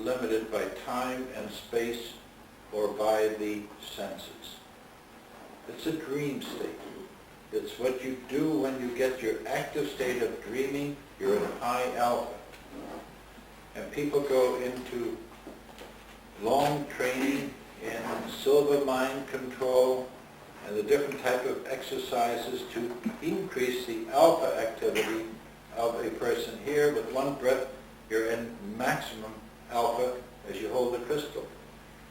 limited by time and space or by the senses. It's a dream state. It's what you do when you get your active state of dreaming. You're in high alpha. And people go into long training in silver mind control and the different type of exercises to increase the alpha activity of a person. Here, with one breath, you're in maximum alpha as you hold the crystal.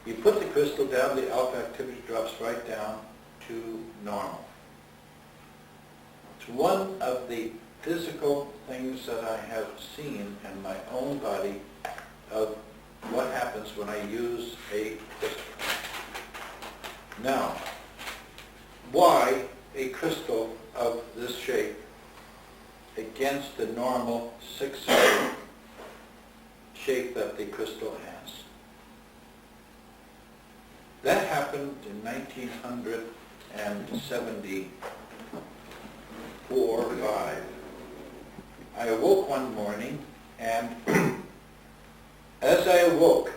You put the crystal down, the alpha activity drops right down to normal. It's one of the physical things that I have seen in my own body of what happens when I use a crystal. Now, why a crystal of this shape against the normal six-sided shape that the crystal has? That happened in 1974 or 5. I awoke one morning, and as I awoke,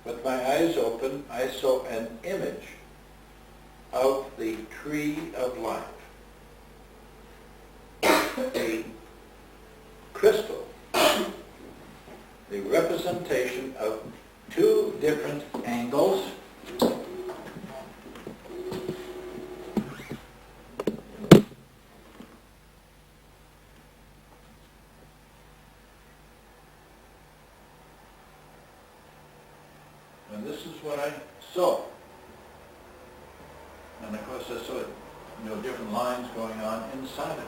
with my eyes open, I saw an image of the tree of life. A crystal, the representation of two different angles, and this is what I saw. And of course I saw different lines going on inside of it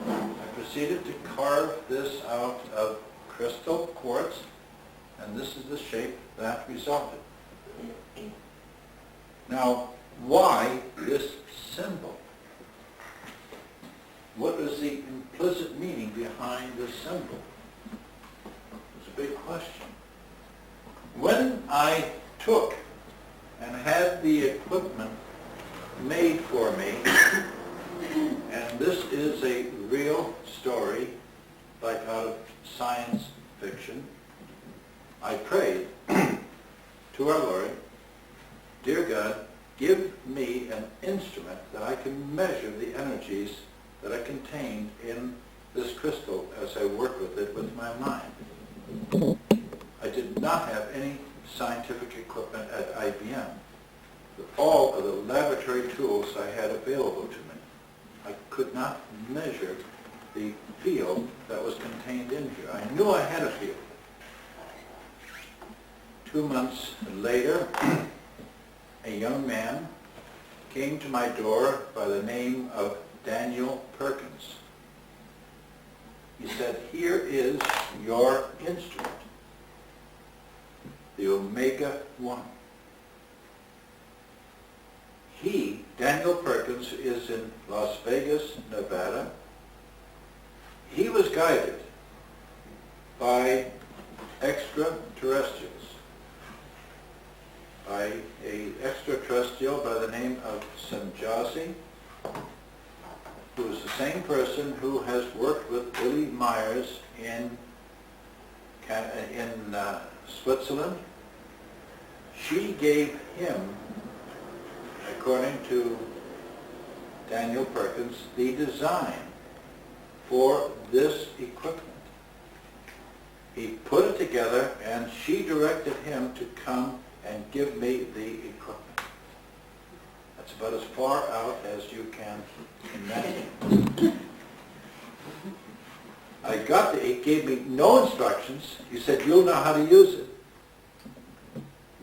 there. I proceeded to carve this out of crystal quartz, and this is the shape that resulted. Now, why this symbol? What is the implicit meaning behind this symbol? It's a big question. When I took and had the equipment made for me, and this is a real story, like out of science fiction, I prayed to our Lord, "Dear God, give me an instrument that I can measure the energies that are contained in this crystal as I work with it with my mind." I did not have any scientific equipment at IBM. All of the laboratory tools I had available to me. I could not measure the field that was contained in here. I knew I had a field. 2 months later, a young man came to my door by the name of Daniel Perkins. He said, "Here is your instrument, the Omega 1. He, Daniel Perkins, is in Las Vegas, Nevada. He was guided by extraterrestrials, by an extraterrestrial by the name of Sanjazi, who is the same person who has worked with Billy Myers in Switzerland. She gave him, according to Daniel Perkins, the design for this equipment. He put it together, and she directed him to come and give me the equipment. That's about as far out as you can imagine. He gave me no instructions. He said, "You'll know how to use it."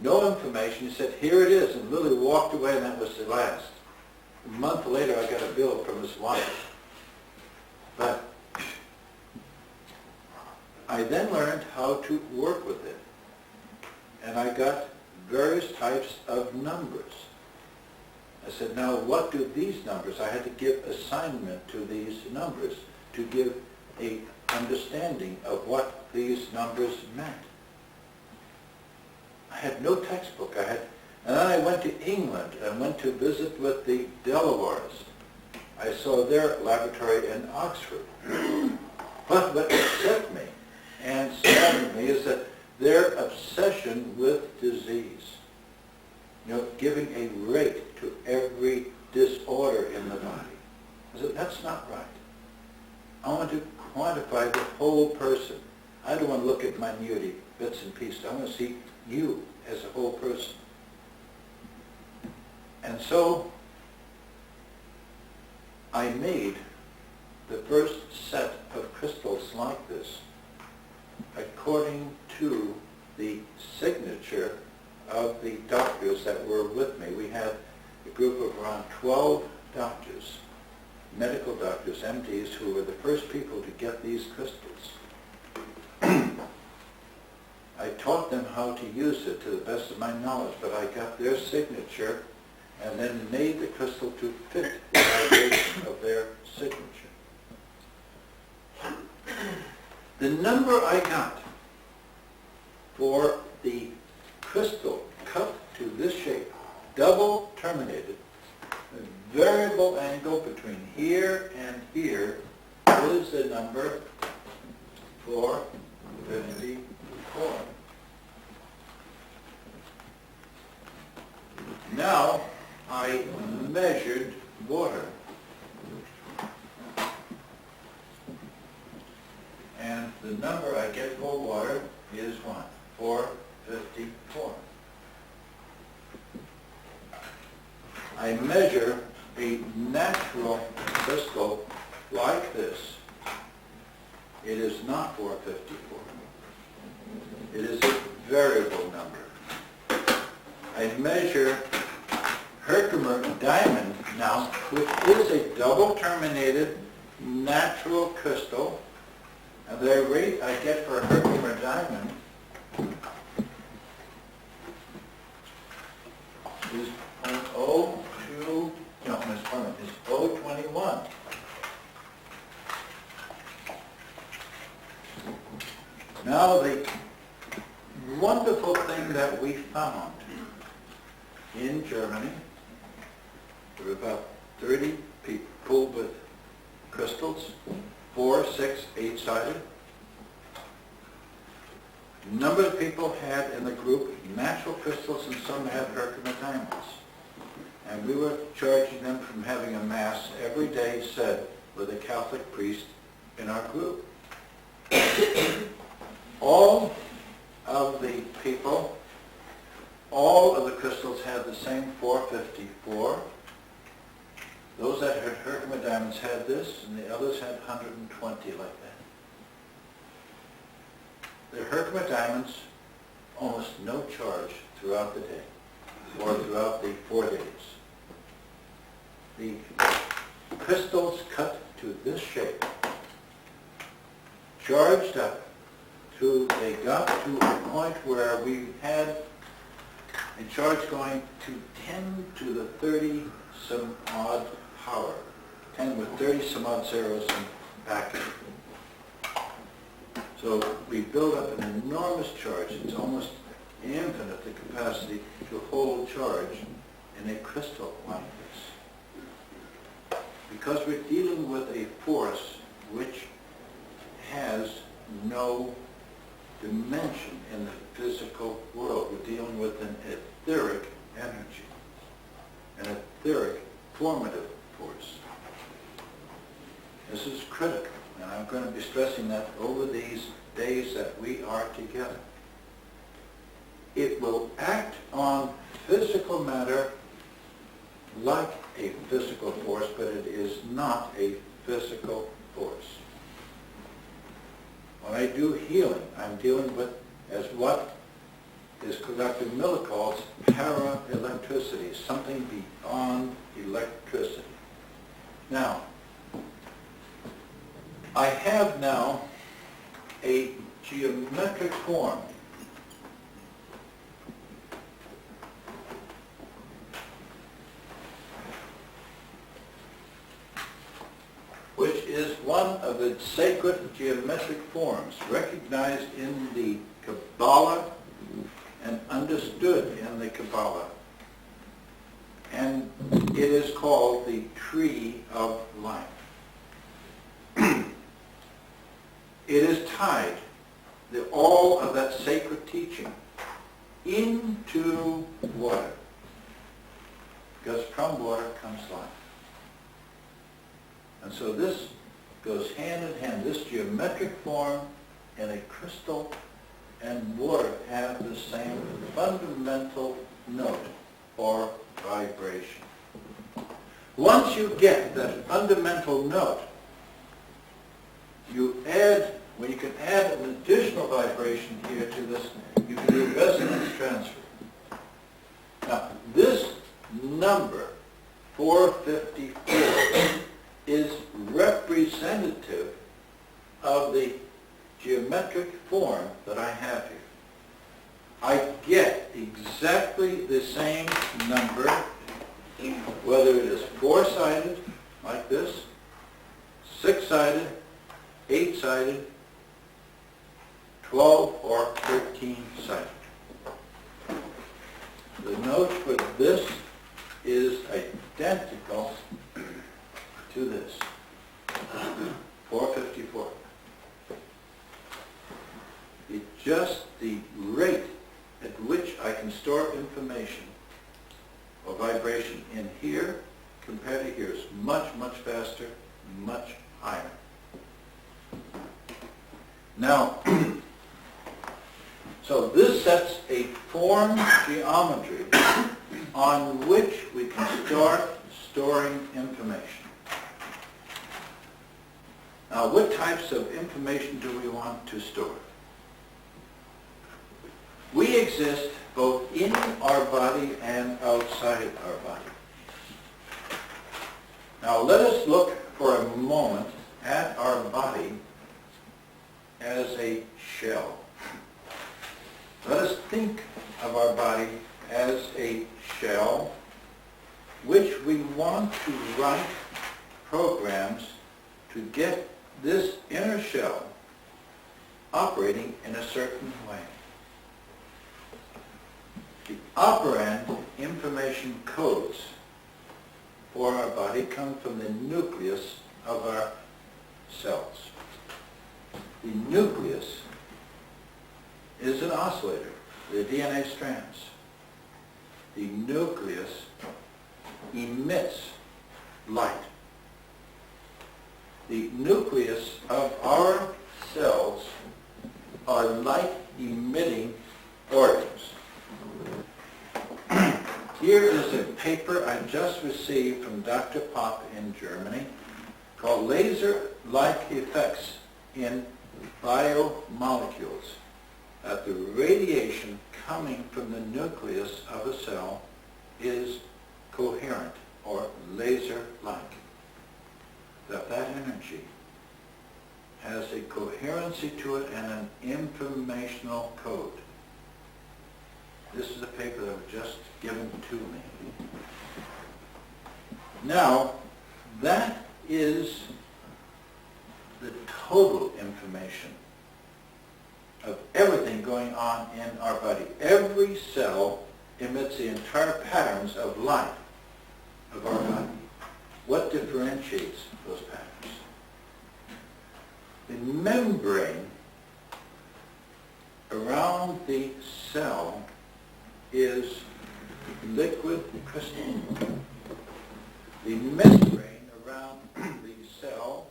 No information. He said, "Here it is," and Lily walked away, and that was the last. A month later, I got a bill from his wife. But I then learned how to work with it, and I got various types of numbers. I said, "Now, what do these numbers?" I had to give assignment to these numbers to give a understanding of what these numbers meant. I had no textbook. And then I went to England and went to visit with the Delawares. I saw their laboratory in Oxford. But what upset me and saddened me is whole person. I don't want to look at minute bits and pieces. I want to see you as a whole person. And so I made the first set of crystals like this according to the signature of the doctors that were with me. We had a group of around 12 doctors, medical doctors, MDs, who were the first people to get these crystals. I taught them how to use it to the best of my knowledge, but I got their signature and then made the crystal to fit the vibration of their signature. The number I got for the crystal cut to this shape, double terminated, a variable angle between here and here, is the number 454. Now I measured water, and the number I get for water is what? 454. I measure a natural crystal like this. It is not 454. It is a variable number. I measure Herkimer diamond now, which is a double terminated natural crystal, and the rate I get for Herkimer diamond is 0.02, no, Miss Parman, is 0.21. Now the wonderful thing that we found in Germany, there were about 30 people with crystals, 4, 6, 8-sided. A number of people had in the group natural crystals and some had Herkimer diamonds. And we were charging them from having a mass every day said with a Catholic priest in our group. All of the people, all of the crystals had the same 454. Those that had Herkimer diamonds had this, and the others had 120 like that. The Herkimer diamonds, almost no charge throughout the day, or throughout the 4 days. The crystals cut to this shape, charged up, they got to a point where we had a charge going to 10 to the 30 some odd power, 10 with 30 some odd zeros and backing. So we build up an enormous charge. It's almost infinite, the capacity to hold charge in a crystal like this. Because we're dealing with a force which has no dimension in the physical world. We're dealing with an etheric energy, an etheric formative force. This is critical, and I'm going to be stressing that over these days that we are together. It will act on physical matter like a physical force, but it is not a physical force. When I do healing, I'm dealing with as what is Dr. Miller calls para-electricity, something beyond electricity. Now, I have now a geometric form which is one of the sacred geometric forms recognized in the Kabbalah and understood in the Kabbalah. And it is called the Tree of Life. It is tied, all of that sacred teaching, into water. Because from water comes life. And so this goes hand in hand. This geometric form in a crystal and water have the same fundamental note or vibration. Once you get that fundamental note, you add, well, you can add an additional vibration here to this. You can do resonance transfer. Now, this number, 454, is representative of the geometric form that I have here. I get exactly the same number, whether it is 4-sided, like this, 6-sided, 8-sided, 12 or 13-sided. The note for this is identical to this, 454. It's just the rate at which I can store information or vibration in here compared to here is much, much faster, much higher. Now, so this sets a form geometry on which we can start storing information. Now, what types of information do we want to store? We exist both in our body and outside our body. Now, let us look for a moment at our body as a shell. Let us think of our body as a shell which we want to write programs to get this inner shell operating in a certain way. The operand information codes for our body come from the nucleus of our cells. The nucleus is an oscillator, the DNA strands. The nucleus emits light. The nucleus of our cells are light-emitting organs. Here is a paper I just received from Dr. Popp in Germany called Laser-like Effects in Biomolecules. That the radiation coming from the nucleus of a cell is coherent or laser-like. That energy has a coherency to it and an informational code. This is a paper that was just given to me. Now, that is the total information of everything going on in our body. Every cell emits the entire patterns of life of our body. What differentiates those patterns? The membrane around the cell is liquid crystal. The membrane around the cell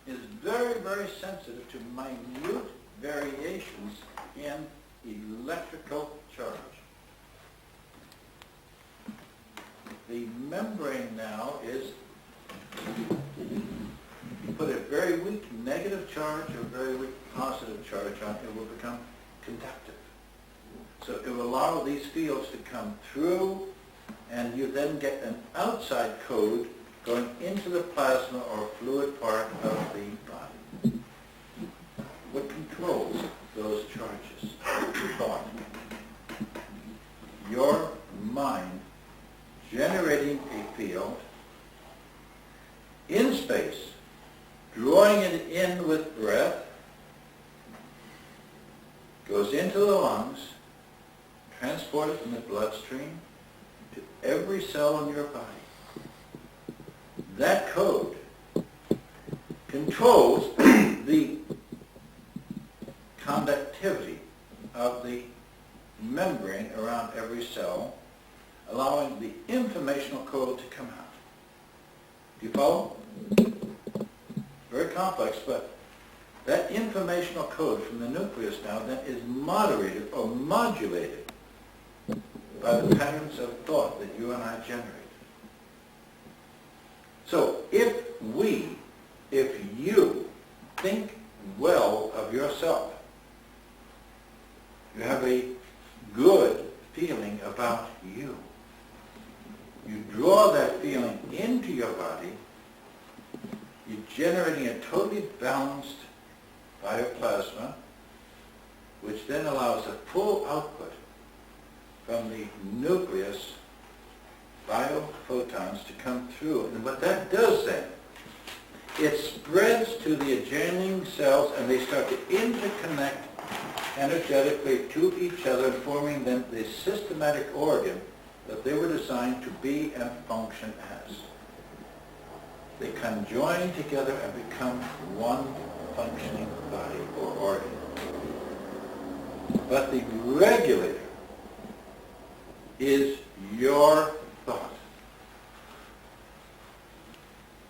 is very, very sensitive to minute variations in electrical charge. The membrane now is, you put a very weak negative charge or very weak positive charge on it, will become conductive. So it will allow these fields to come through, and you then get an outside code going into the plasma or fluid part of the body. What controls those charges? Thought. Your mind generating a field in space, drawing it in with breath, goes into the lungs, transported from the bloodstream to every cell in your body. That code controls the conductivity of the membrane around every cell, allowing the informational code to come out. Do you complex, but that informational code from the nucleus now then is moderated or modulated by the patterns of thought that you and I generate. So if you think well of yourself, you have a good feeling about you. You draw that feeling into your body, you're generating a totally balanced bioplasma, which then allows a full output from the nucleus biophotons to come through. And what that does then, it spreads to the adjoining cells and they start to interconnect energetically to each other, forming then the systematic organ that they were designed to be and function as. They conjoin together and become one functioning body or organ. But the regulator is your thought.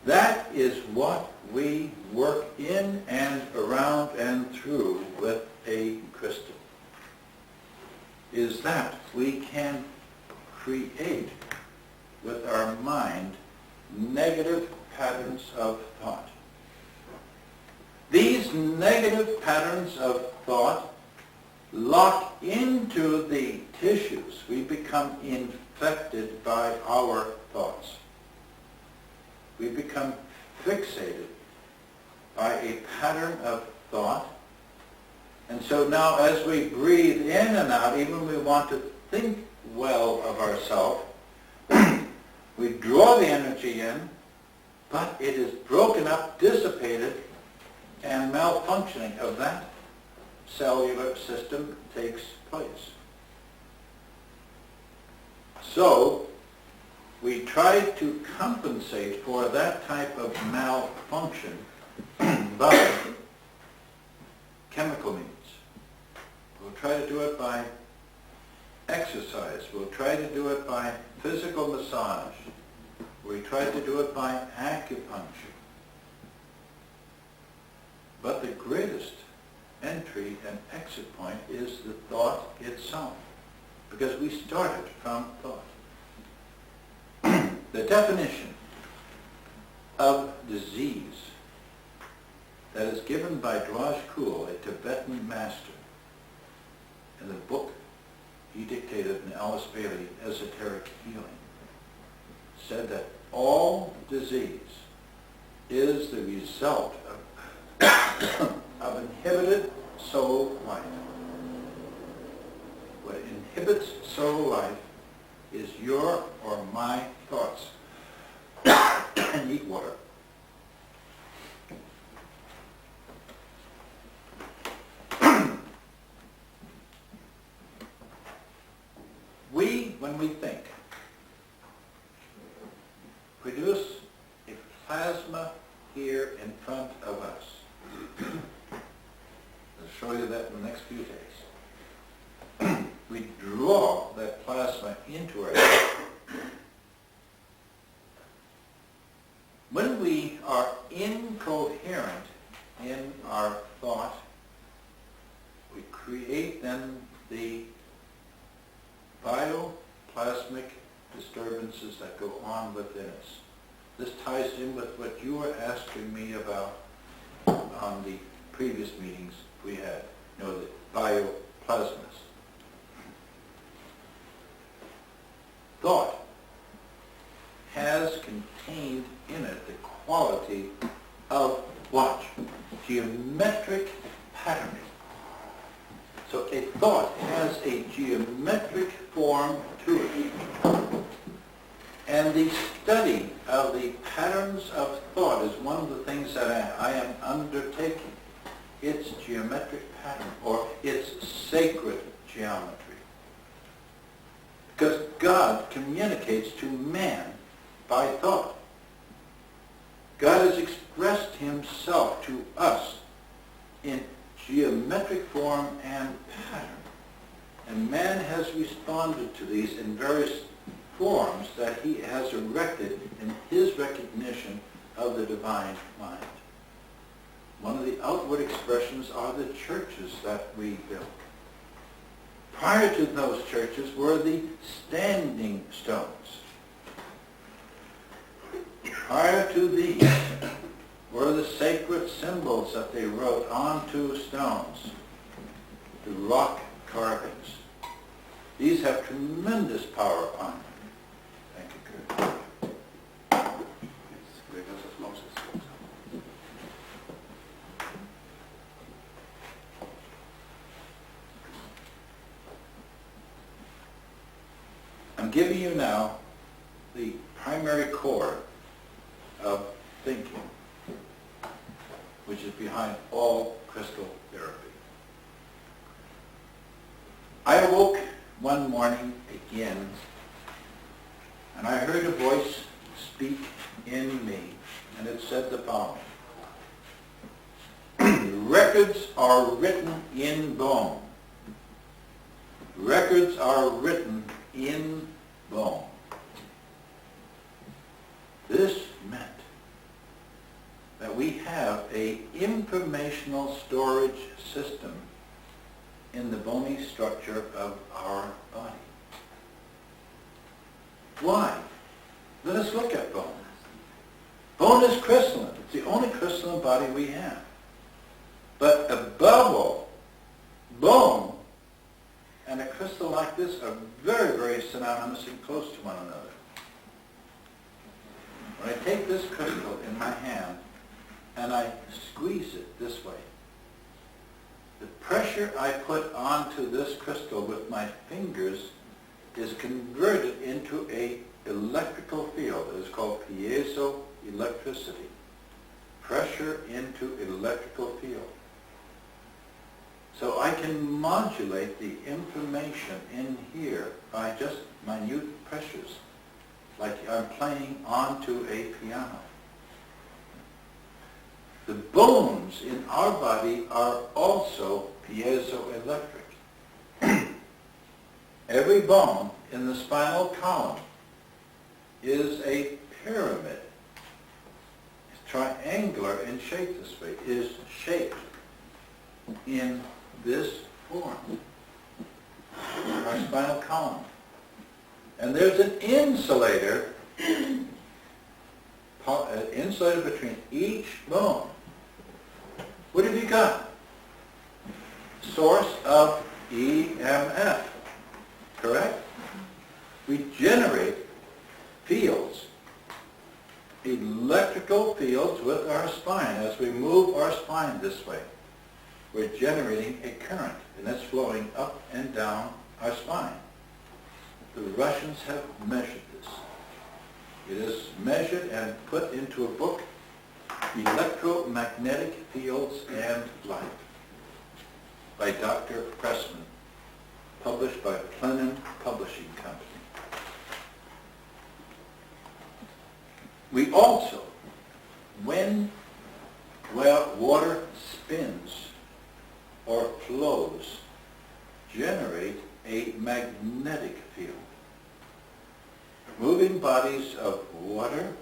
That is what we work in and around and through with a crystal. Is that we can create with our mind negative patterns of thought. These negative patterns of thought lock into the tissues. We become infected by our thoughts. We become fixated by a pattern of thought. And so now as we breathe in and out, even when we want to think well of ourselves, we draw the energy in, but it is broken up, dissipated, and malfunctioning of that cellular system takes place. So we try to compensate for that type of malfunction by chemical means. We'll try to do it by exercise. We'll try to do it by physical massage. We try to do it by acupuncture. But the greatest entry and exit point is the thought itself, because we started from thought. The definition of disease that is given by Djwhal Khul, a Tibetan master, in the book he dictated in Alice Bailey, Esoteric Healing, said that all disease is the result of inhibited soul life. What inhibits soul life is your or my thoughts. And eat water. We, when we think, produce a plasma here in front of us. I'll show you that in the next few days. We draw that plasma into our head. When we are incoherent in our thought, we create then the bioplasmic disturbances that go on within us. This ties in with what you were asking me about on the previous meetings we had, the bioplasmas. Thought has contained in it the quality of what? Geometric patterning. So a thought has a geometric form to it. And the study of the patterns of thought is one of the things that I am undertaking. It's geometric pattern, or it's sacred geometry. Because God communicates to man by thought. God has expressed himself to us in geometric form and pattern. And man has responded to these in various forms that he has erected in his recognition of the divine mind. outward expressions are the churches that we built. Prior to those churches were the standing stones. Prior to these were the sacred symbols that they wrote onto stones, the rock carvings. These have tremendous power upon them. Thank you, Kurt. I'm giving you now the primary core of thinking, which is behind all crystal therapy. I awoke one morning again, and I heard a voice speak in me, and it said the following. Records are written in bone. Records are written in bone. This meant that we have an informational storage system in the bony structure of our body. Why? Let us look at bone. Bone is crystalline. It's the only crystalline body we have. But above all, bone and a crystal like this are very, very synonymous and close to one another. When I take this crystal in my hand and I squeeze it this way, the pressure I put onto this crystal with my fingers is converted into an electrical field. It is called Piezo electricity. Pressure into electrical field. So I can modulate the information in here by just minute pressures, like I'm playing onto a piano. The bones in our body are also piezoelectric. Every bone in the spinal column is a pyramid. It's triangular in shape this way, is shaped in this form, our spinal column. And there's an insulator, between each bone. What have you got? Source of EMF, correct? We generate fields, electrical fields with our spine. As we move our spine this way, we're generating a current, and it's flowing up and down our spine. The Russians have measured this. It is measured and put into a book, Electromagnetic Fields and Light, by Dr. Pressman, published by Plenum Publishing Company. We also, when water spins or flows, generate a magnetic field. Moving bodies of water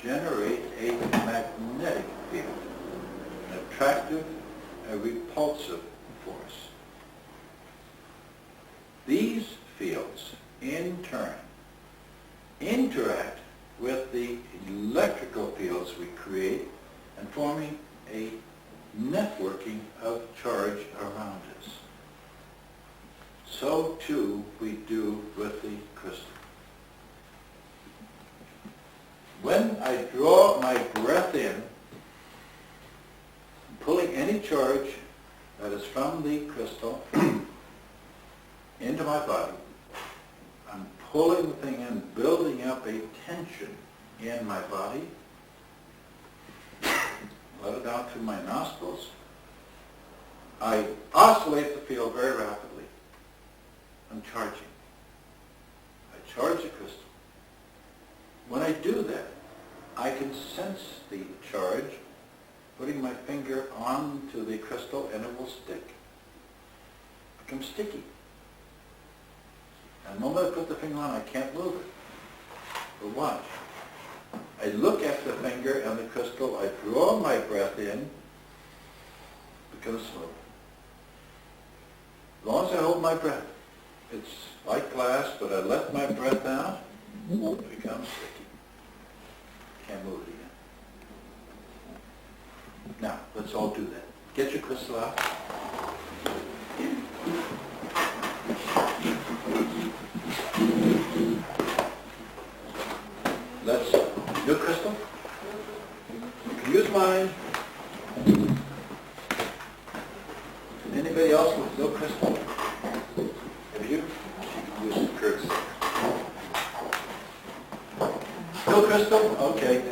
generate a magnetic field, an attractive, a repulsive force. These fields, in turn, interact with the electrical fields we create and forming a networking of charge around us. So too we do with the crystal. When I draw my breath in, pulling any charge that is from the crystal into my body, I'm pulling the thing in, building up a tension in my body. Let it out through my nostrils. I oscillate the field very rapidly. I'm charging. I charge the crystal. When I do that, I can sense the charge, putting my finger onto the crystal, and it will stick. It becomes sticky. And the moment I put the finger on, I can't move it. But watch. I look at the finger and the crystal, I draw my breath in, Go slow. As long as I hold my breath. It's like glass, but I let my breath out, it becomes sticky. Can't move it again. Now, let's all do that. Get your crystal out. Let's, your crystal? You can use mine. Anybody else with no crystal? Have you? You can use Kurt's. No crystal? Okay.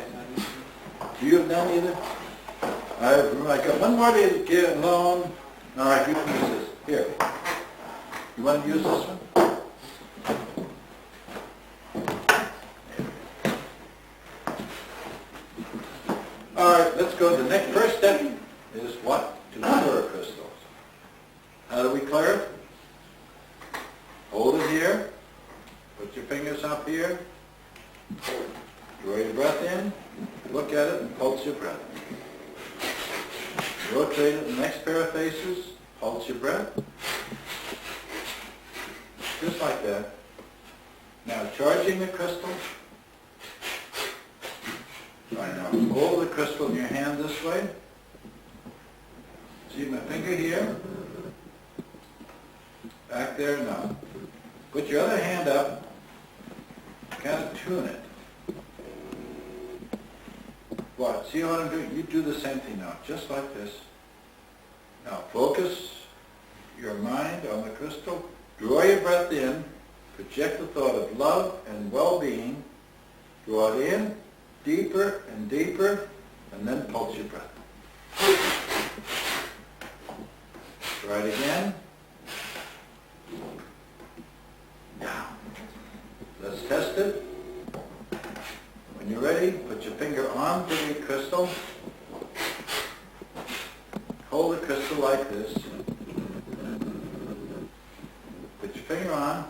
Do you have none either? I got one more to get alone. All right, you can use this. Here. You want to use this one? All right, let's go. The next first step is what? To clear crystals. How do we clear it? Hold it here. Put your fingers up here. Draw your breath in. Look at it and pulse your breath. Rotate it the next pair of faces. Pulse your breath. Just like that. Now charging the crystal. Right now, hold the crystal in your hand this way. See my finger here? Back there now. Put your other hand up. Kind of tune it. What? See what I'm doing? You do the same thing now, just like this. Now focus your mind on the crystal. Draw your breath in. Project the thought of love and well-being. Draw it in, deeper and deeper, and then pulse your breath. Try it again. Now, let's test it. When you're ready, put your finger on the crystal. Hold the crystal like this. Put your finger on.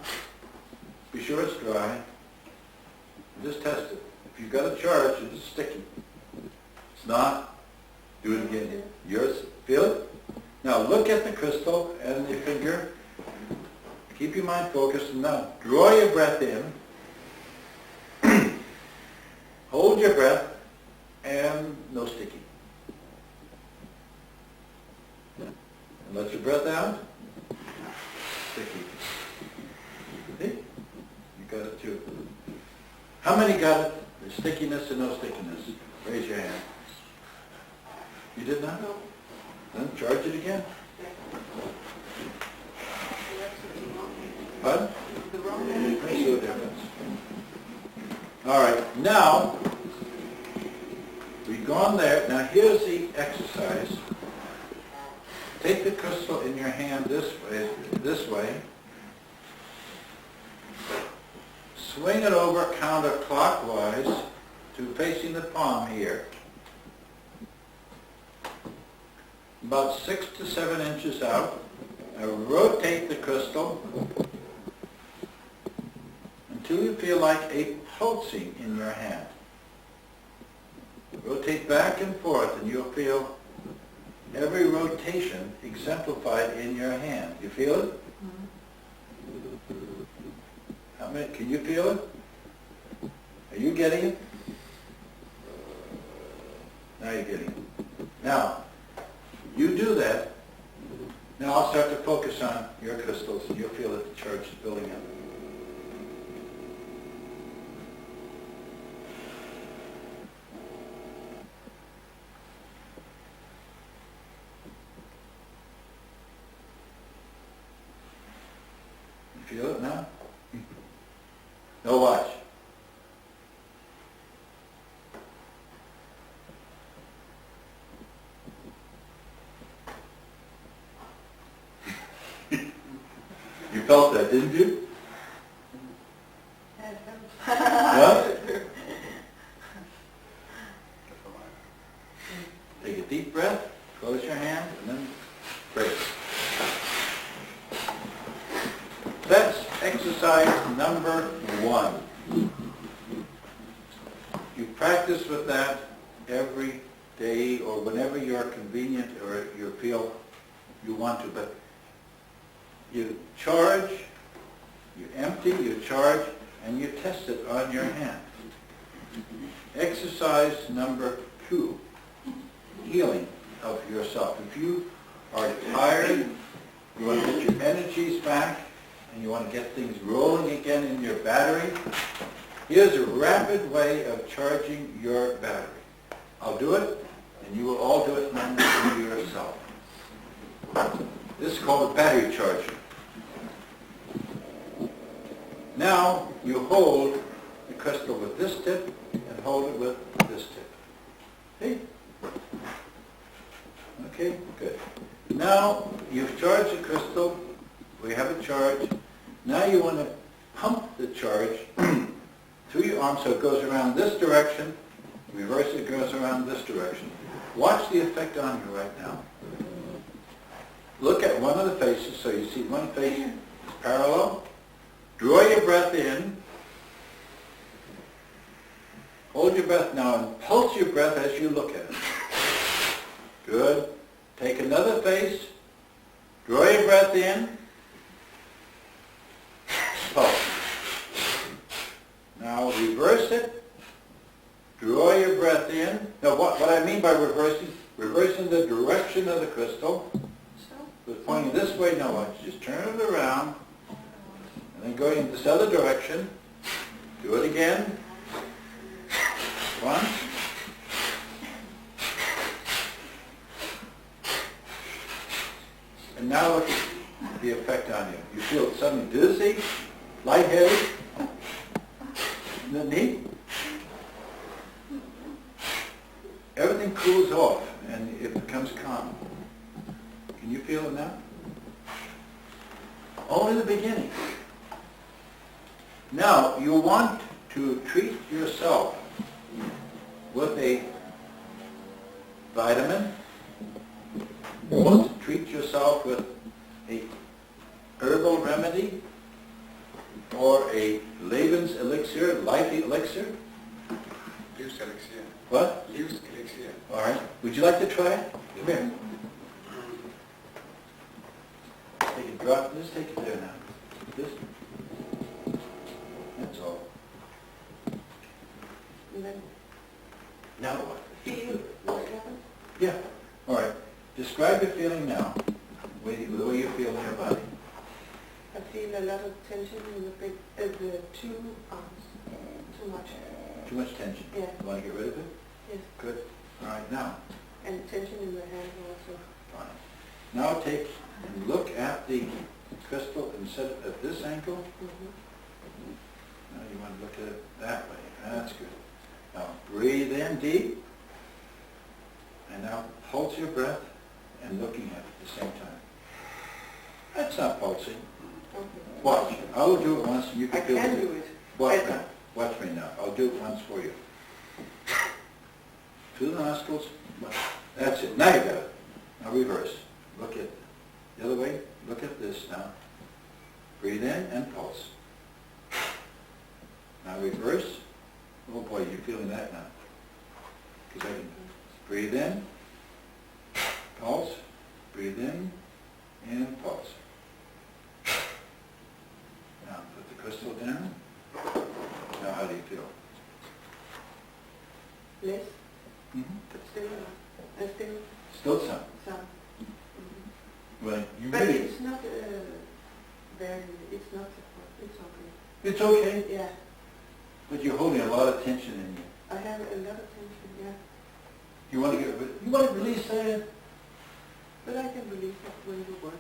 Be sure it's dry. And just test it. If you've got a charge, it's sticky. It's not. Do it again. Yours. Feel it? Now look at the crystal and your finger. Keep your mind focused. And now draw your breath in. Hold your breath, and no sticky. And let your breath out. Sticky. See? You got it too. How many got it? There's stickiness and no stickiness. Raise your hand. You did not? No. Then charge it again. Pardon? Makes no difference. All right, now, we've gone there. Now here's the exercise. Take the crystal in your hand this way. Swing it over counterclockwise to facing the palm here. About 6 to 7 inches out. Now rotate the crystal until you feel like a pulsing in your hand. Rotate back and forth and you'll feel every rotation exemplified in your hand. You feel it? How many? Can you feel it? Are you getting it? Now you're getting it. Now, you do that. Now I'll start to focus on your crystals and you'll feel that the charge is building up. Feel it now? No, watch. You felt that, didn't you? What? Take a deep breath, close your hand, and then break. That's exercise number 1. You practice with that every day or whenever you're convenient or you feel you want to, but you charge, you empty, you charge, and you test it on your hand. Exercise number 2, healing of yourself. If you are tired, you want to get your energies back, and you want to get things rolling again in your battery, here's a rapid way of charging your battery. I'll do it, and you will all do it manually yourself. This is called a battery charger. Now you hold the crystal with this tip and hold it with this tip. See? Okay, good. Now you've charged the crystal. We have a charge. Now you want to pump the charge through your arm so it goes around this direction. Reverse it, goes around this direction. Watch the effect on you right now. Look at one of the faces, so you see one face is parallel. Draw your breath in. Hold your breath now and pulse your breath as you look at it. Good. Take another face. Draw your breath in. Pulse. Now reverse it. Draw your breath in. Now what I mean by reversing the direction of the crystal. But pointing this way, no, watch. Just turn it around. And then going in this other direction. Do it again. Once. And now look at the effect on you. You feel suddenly dizzy, lightheaded. Isn't that neat? Everything cools off and it becomes calm. Can you feel it now? Only the beginning. Now, you want to treat yourself with a vitamin. You want to treat yourself with a herbal remedy or a Leben's elixir, life elixir. Use elixir. What? Use elixir. All right. Would you like to try it? Come here. Take a drop. Just take it there now. This. That's all. And then Now what? feel what happens. Yeah. All right. Describe your feeling now. The way you feel in your body. I feel a lot of tension in the 2 arms. Too much. Too much tension. Yeah. You want to get rid of it? Yes. Good. All right. Now. And tension in the hand also. Fine. Now take and look at the crystal and set it at this angle. Mm-hmm. Now you want to look at it that way. That's good. Now breathe in deep. And now pulse your breath and looking at it at the same time. That's not pulsing. Okay. Watch. I will do it once and you I can feel can it. do it. Watch Better. me. Watch me now. I'll do it once for you. Through the nostrils. That's it. Now you got it. Now reverse. Look at the other way. Look at this now. Breathe in and pulse. Now reverse. Oh boy, you're feeling that now. 'Cause I can breathe in, pulse, breathe in, and pulse. Now put the crystal down. Now how do you feel? Less, Mm-hmm. but still Still some. some. Mm-hmm. Well, you But really... it's not very, it's not, it's okay. It's okay, Yeah, but you're holding a lot of tension in you. I have a lot of tension, yeah. You want to you want to release that? But I can release it when you work.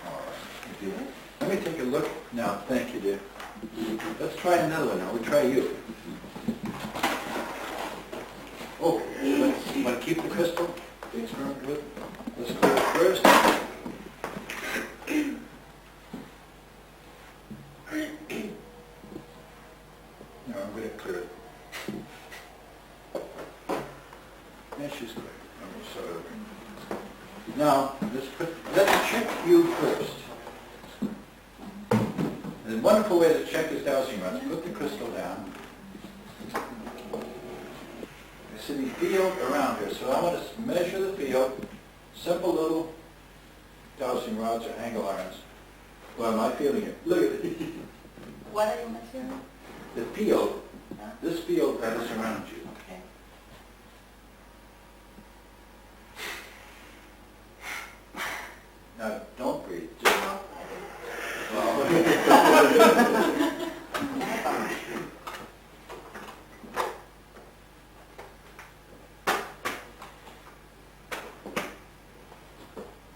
All right. You do that? Let me take a look. Now, thank you, dear. Let's try another one now. We'll try you. Oh, you want to keep the crystal? Let's clear it first. No, I'm going to clear it. Yeah, she's clear. Now, let's check you first. And the wonderful way to check is dowsing rods. Put the crystal down. There's a field around here, so I want to measure the field. Simple little dowsing rods or angle irons. Well, am I feeling it? Look at it. What are you measuring? The field, Yeah. this field that is around you. Okay. Now, don't breathe. Just, No,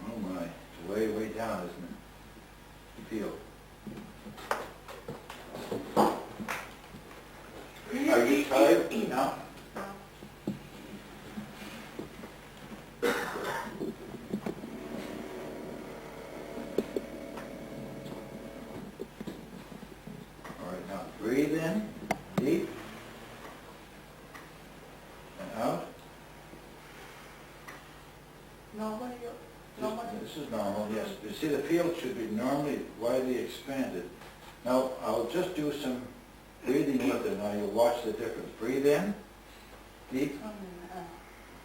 oh my, it's way, way down, isn't it? The field. Are you tired now? no. All right, now breathe in, deep, and out. Nobody, nobody. This is normal, yes. You see, the field should be normally widely expanded. Now, I'll just do some breathing with it. Now you'll watch the difference. Breathe in, deep,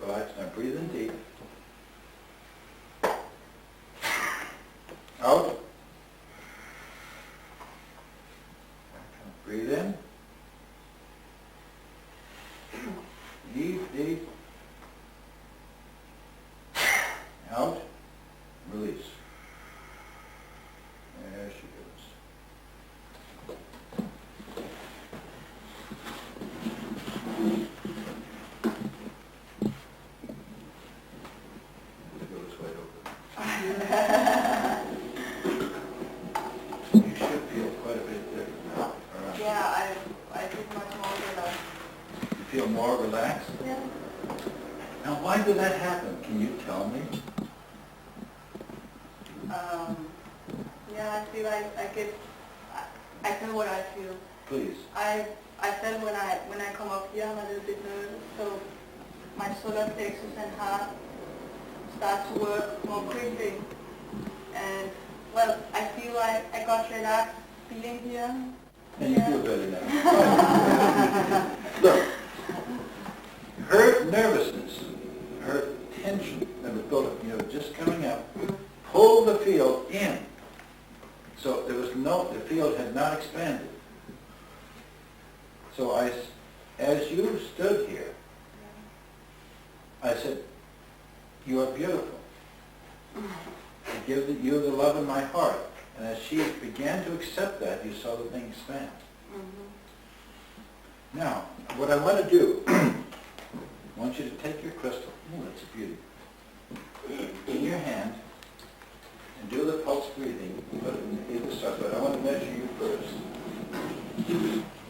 relax. Now breathe in deep. Out. Breathe in. Deep, deep. Out. Release. There she goes. Let's go this way open. You should feel quite a bit different now. Around. Yeah, I did much more relaxed. You feel more relaxed? Yeah. Now, why did that happen? Can you tell me? Yeah, I feel like I feel what I feel. Please. I feel when I come up here, I'm a little bit nervous, so my solar plexus and heart start to work more quickly. And well, I feel like I got relaxed being here. And you feel better now. Look, her nervousness, her tension that was built up, just coming up, pulled the field in. So there was the field had not expanded. So as you stood here, I said, you are beautiful. I give you the love in my heart. And as she began to accept that, you saw the thing expand. Mm-hmm. Now, what I want to do, I want you to take your crystal, oh, that's a beauty, in your hand, and do the pulse breathing, put it in either side, but I want to measure you first.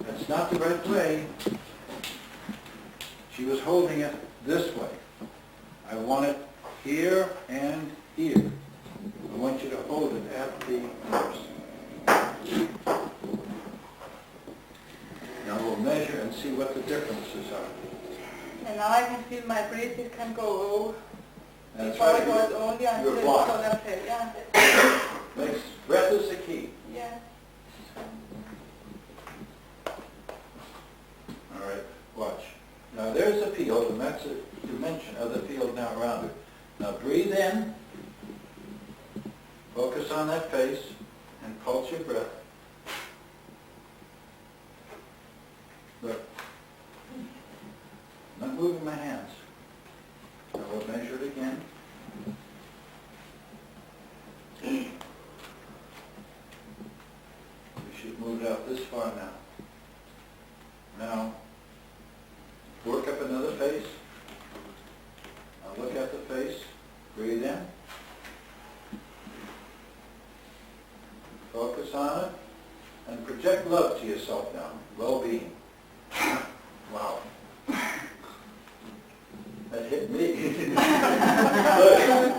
That's not the right way. She was holding it this way. I want it here and here. I want you to hold it at the first. Now we'll measure and see what the differences are. And now I can feel my breath, it can go over. That's Before right. it was only until You're the blocked. solar plexus. Yeah. Breath is the key. Yeah. All right, watch. Now there's the field, and that's a dimension of the field now around it. Now breathe in, focus on that face, and pulse your breath. Look, not moving my hands. Now we'll measure it again. We should move it out this far now. Now, work up another face. Now look at the face. Breathe in. Focus on it. And project love to yourself now. Well-being. Wow. That hit me. Got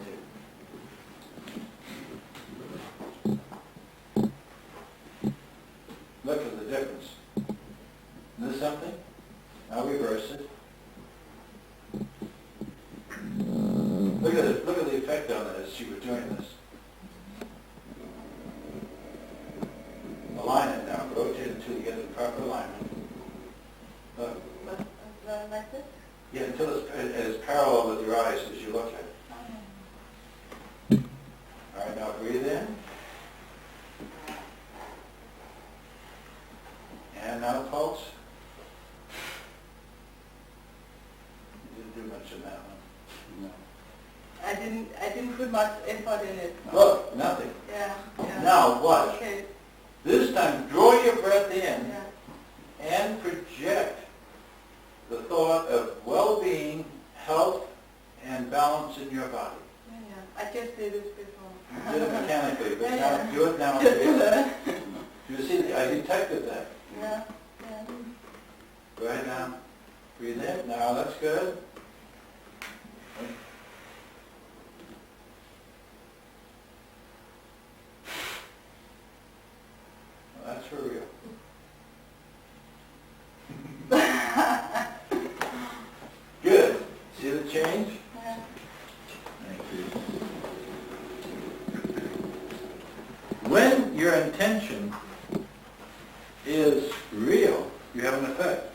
to. Look at the difference. Isn't this something? Now reverse it. Look at it. Look at the effect on it as she was doing this. Align it now. Rotate it until you get the proper alignment. Look. Like this? Yeah, until it's parallel with your eyes as you look. mention that one. No. I didn't put much effort in it. Look, nothing. Yeah. Now watch. Okay. This time, draw your breath in Yeah. and project the thought of well-being, health, and balance in your body. Yeah. I just did this before. You did it mechanically, but Yeah. now do it now. You see, I detected that. Yeah. Go ahead now. Breathe in. Now that's good. Well, that's for real. Good. See the change? Yeah. Thank you. When your intention is real, you have an effect.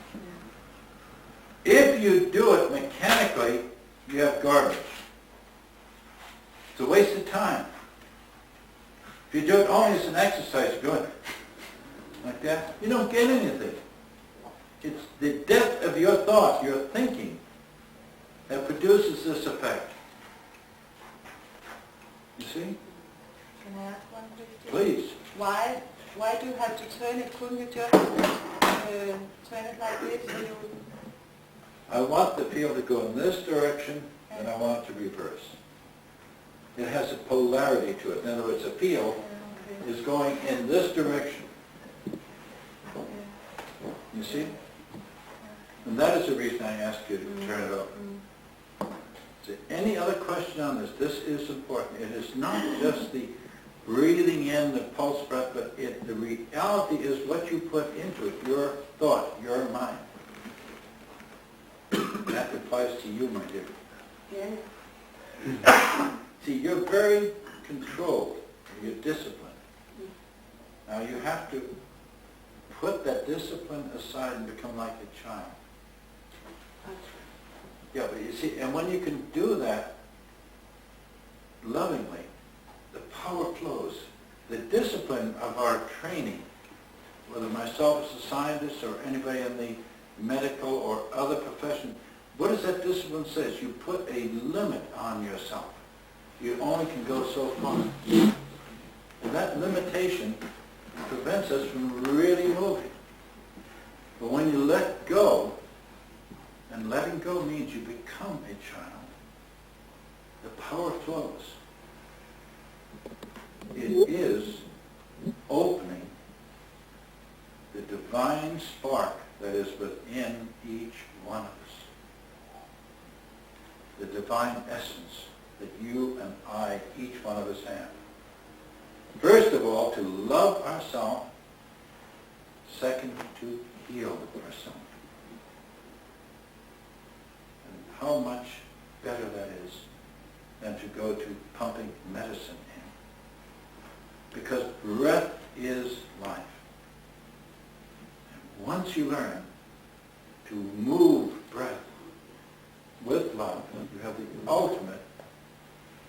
If you do it mechanically, you have garbage. It's a waste of time. If you do it only as an exercise, you're going like that, you don't get anything. It's the depth of your thought, your thinking, that produces this effect. You see? Can I ask one question? Please. Why do you have to turn it? Couldn't you just turn it like this? So you... I want the field to go in this direction, and I want it to reverse. It has a polarity to it. In other words, a field is going in this direction. You see? And that is the reason I asked you to turn it over. Is there any other question on this? This is important. It is not just the breathing in, the pulse breath, but the reality is what you put into it, your thought, your mind. That applies to you, my dear. Yeah. See, you're very controlled. You're disciplined. Now you have to put that discipline aside and become like a child. Yeah, but you see, and when you can do that lovingly, the power flows. The discipline of our training, whether myself as a scientist or anybody in the medical or other profession, what does that discipline say? You put a limit on yourself. You only can go so far. And that limitation prevents us from really moving. But when you let go, and letting go means you become a child, the power flows. It is opening the divine spark that is within each one of us. The divine essence that you and I, each one of us have. First of all, to love ourselves. Second, to heal ourselves. And how much better that is than to go to pumping medicine in. Because breath is life. And once you learn to move breath with love, you have the ultimate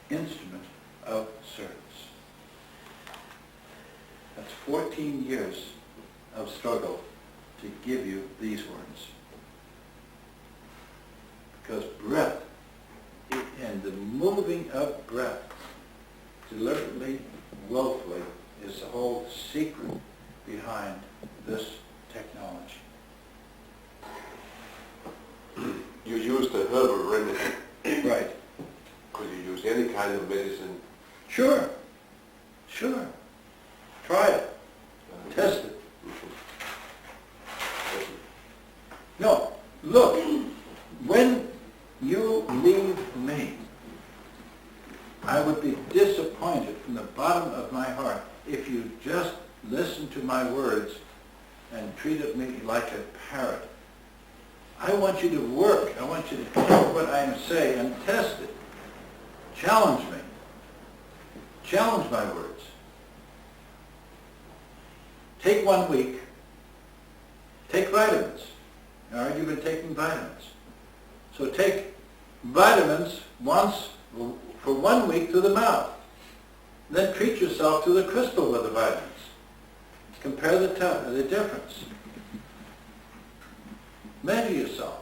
instrument of service. That's 14 years of struggle to give you these words. Because breath, and the moving of breath, deliberately, willfully, is the whole secret behind this technology. You use the herbal remedy. Right. Could you use any kind of medicine? Sure. Try it. Test it. No, look, when you leave me, I would be disappointed from the bottom of my heart if you just listened to my words and treated me like a parrot. I want you to work. I want you to take what I say and test it. Challenge me. Challenge my words. Take 1 week. Take vitamins. All right, you've been taking vitamins. So take vitamins once for 1 week through the mouth. Then treat yourself through the crystal with the vitamins. Compare the difference. Measure yourself.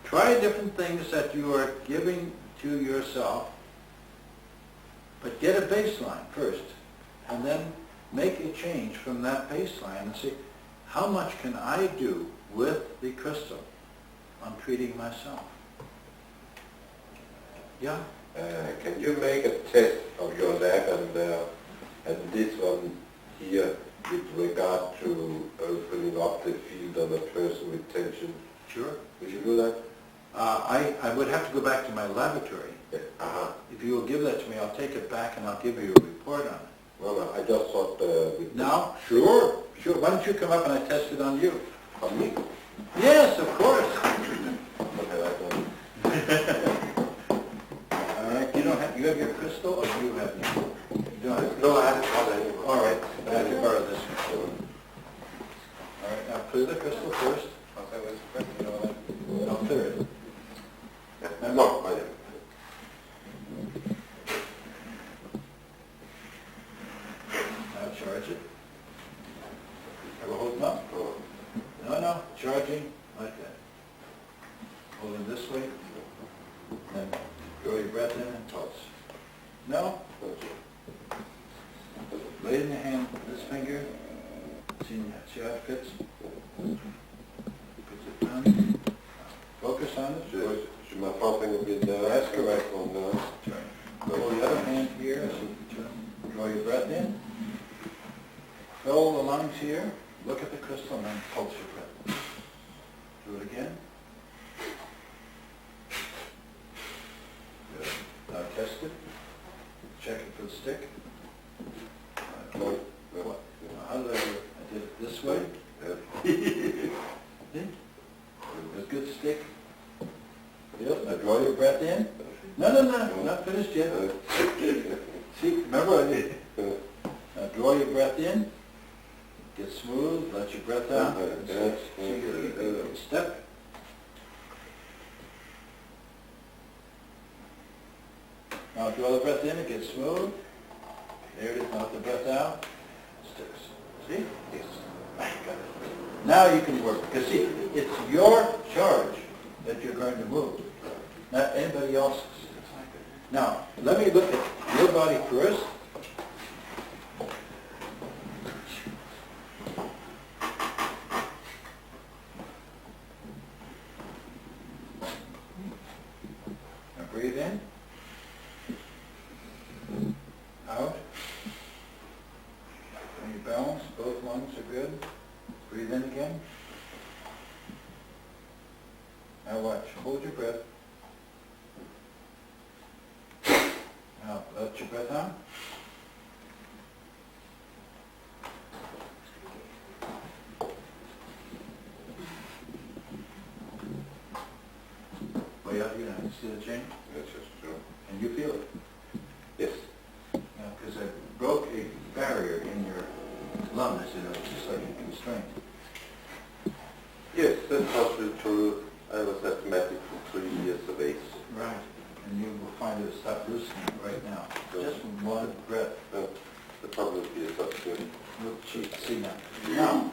try different things that you are giving to yourself, but get a baseline first, and then make a change from that baseline and see, how much can I do with the crystal on treating myself? Yeah? Can you make a test of your lab and this one here with regard to opening up the field of a person with tension? Sure. Would you do that? I would have to go back to my laboratory. Yeah. Uh-huh. If you will give that to me, I'll take it back and I'll give you a report on it. No, I just thought with Now? Sure. Sure. Why don't you come up and I test it on you? on me. Yes, of course. Okay, I don't. All right. You have your crystal, or do you have your? You don't have. No, I haven't got any. All right. I have to borrow this one. All right. Now clear the crystal first. I'll clear it. No, I don't. Now charge it. Ever hold them up? Oh. No. Charging like that. Hold it this way. Then draw your breath in and pulse. No? Lay it in your hand, this finger. See how it fits? Puts it down. Focus on it. Should my front finger be there? That's correct. On there. Turn. Hold the other hand here as you turn. Draw your breath in. Fill the lungs here. Look at the crystal and then pulse your breath. Do it again. Good. Now test it. Check it for the stick. No. What? How did I do it? I did it this way. Yeah. A good stick. Yep. Now draw your breath in. No. Not finished yet. See, remember I did. Now draw your breath in. Get smooth. Let your breath out. Step. Now draw the breath in and get smooth. There it is. Now let the breath out. Sticks. See? Yes. Got it. Now you can work. Because see, it's your charge that you're going to move, not anybody else's. Now, let me look at your body first. Now breathe in. Out. When you balance, both lungs are good. Breathe in again. Now watch. Hold your breath. Now let your breath out. Way out here now. You see the change? That's just true. And you feel it. Yes. Because I broke a barrier in your lungs, just like a constraint. Yes, that's also true. I was asthmatic for 3 years of age. Right. And you will find it stop loosening right now. Just from one breath. The problem is that's good. Look, see now. Now,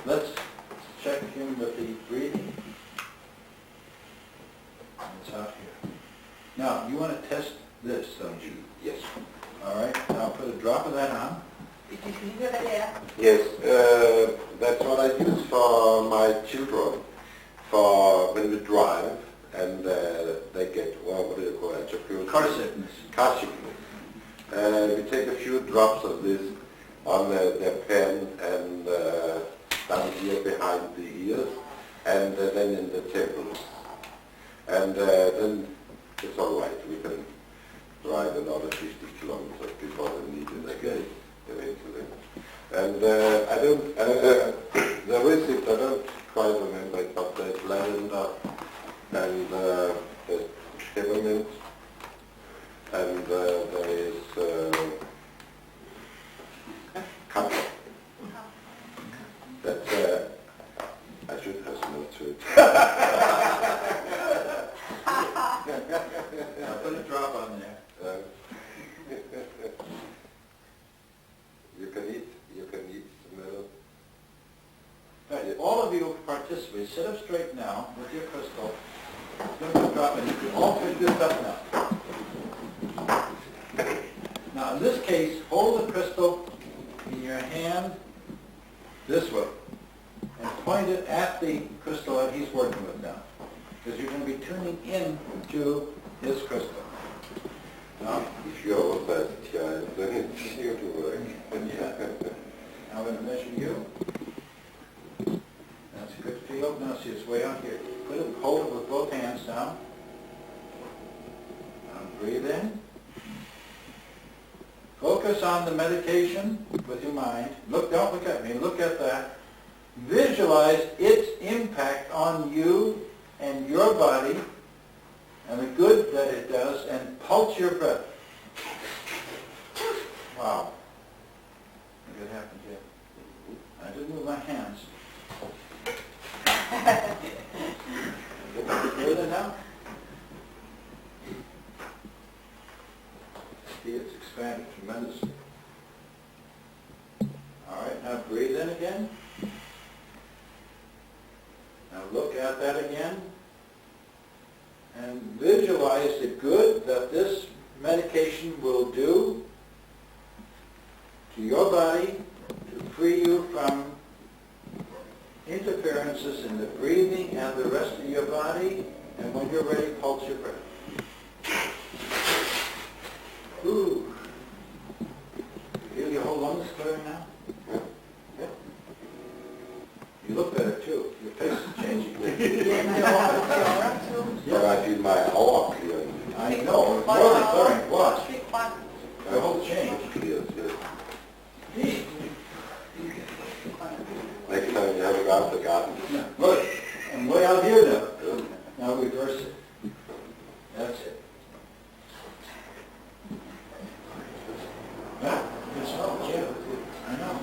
let's check him with the breathing. It's out here. Now, you want to test this, don't you? Yes. All right. Now put a drop of that on. Yes, that's what I use for my children, for when we drive and they get, what do you call it? Car sickness. Car sickness. We take a few drops of this on their pen and down here behind the ears and then in the temples. And then it's all right. We can drive another 50 kilometers before the need is again. And I don't, the recipe, I don't quite remember it, but there's lavender and there's peppermint and there is camphor. That's, I should have smelled to it. Now put a drop on there. You can eat the melon. Right. All of you participate. Sit up straight now with your crystal. It's going to drop in. You can all pick this up now. Now in this case, hold the crystal in your hand this way and point it at the crystal that he's working with now. Because you're going to be tuning in to his crystal. Now, If you're a fast child, then it's here to work. I'm going to measure you. That's a good feel. Now see, it's way out here. Put it, hold it with both hands down. Now breathe in. Focus on the meditation with your mind. Look, don't look at me. Look at that. Visualize its impact on you and your body and the good that it does, and pulse your breath. Wow. Look what happened here. I didn't move my hands. Get back further now. See, it's expanded tremendously. All right, now breathe in again. Now look at that again. And visualize the good that this medication will do to your body to free you from interferences in the breathing and the rest of your body. And when you're ready, pulse your breath. Ooh. You feel your whole lungs clearing now? Yeah. You look better too. Your face is changing. But I feel my aura clearing. I know. It's more than clearing. Watch. The whole change. Clears, yes. Next time you have a go out the garden. Yeah, look, I'm way out here now. Now reverse it. That's it. Yeah, good smell, yeah. I know.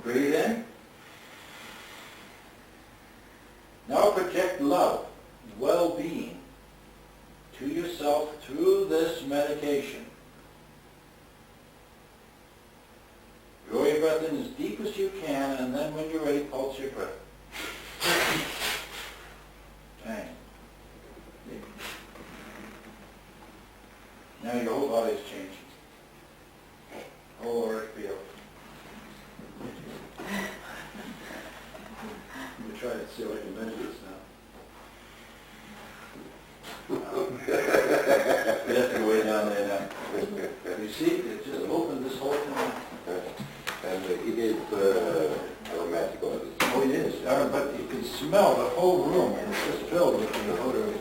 Breathe in. Now project love, well-being to yourself through this medication. Draw your breath in as deep as you can, and then when you're ready, pulse your breath. Dang. Now your whole body is changing. Whole auric field. Let me try to see if I can measure this now. You have to go way down there now. You see, it just opened this whole thing up. And it is aromatic oil. Oh, it is. But you can smell the whole room, and it's just filled with the odor of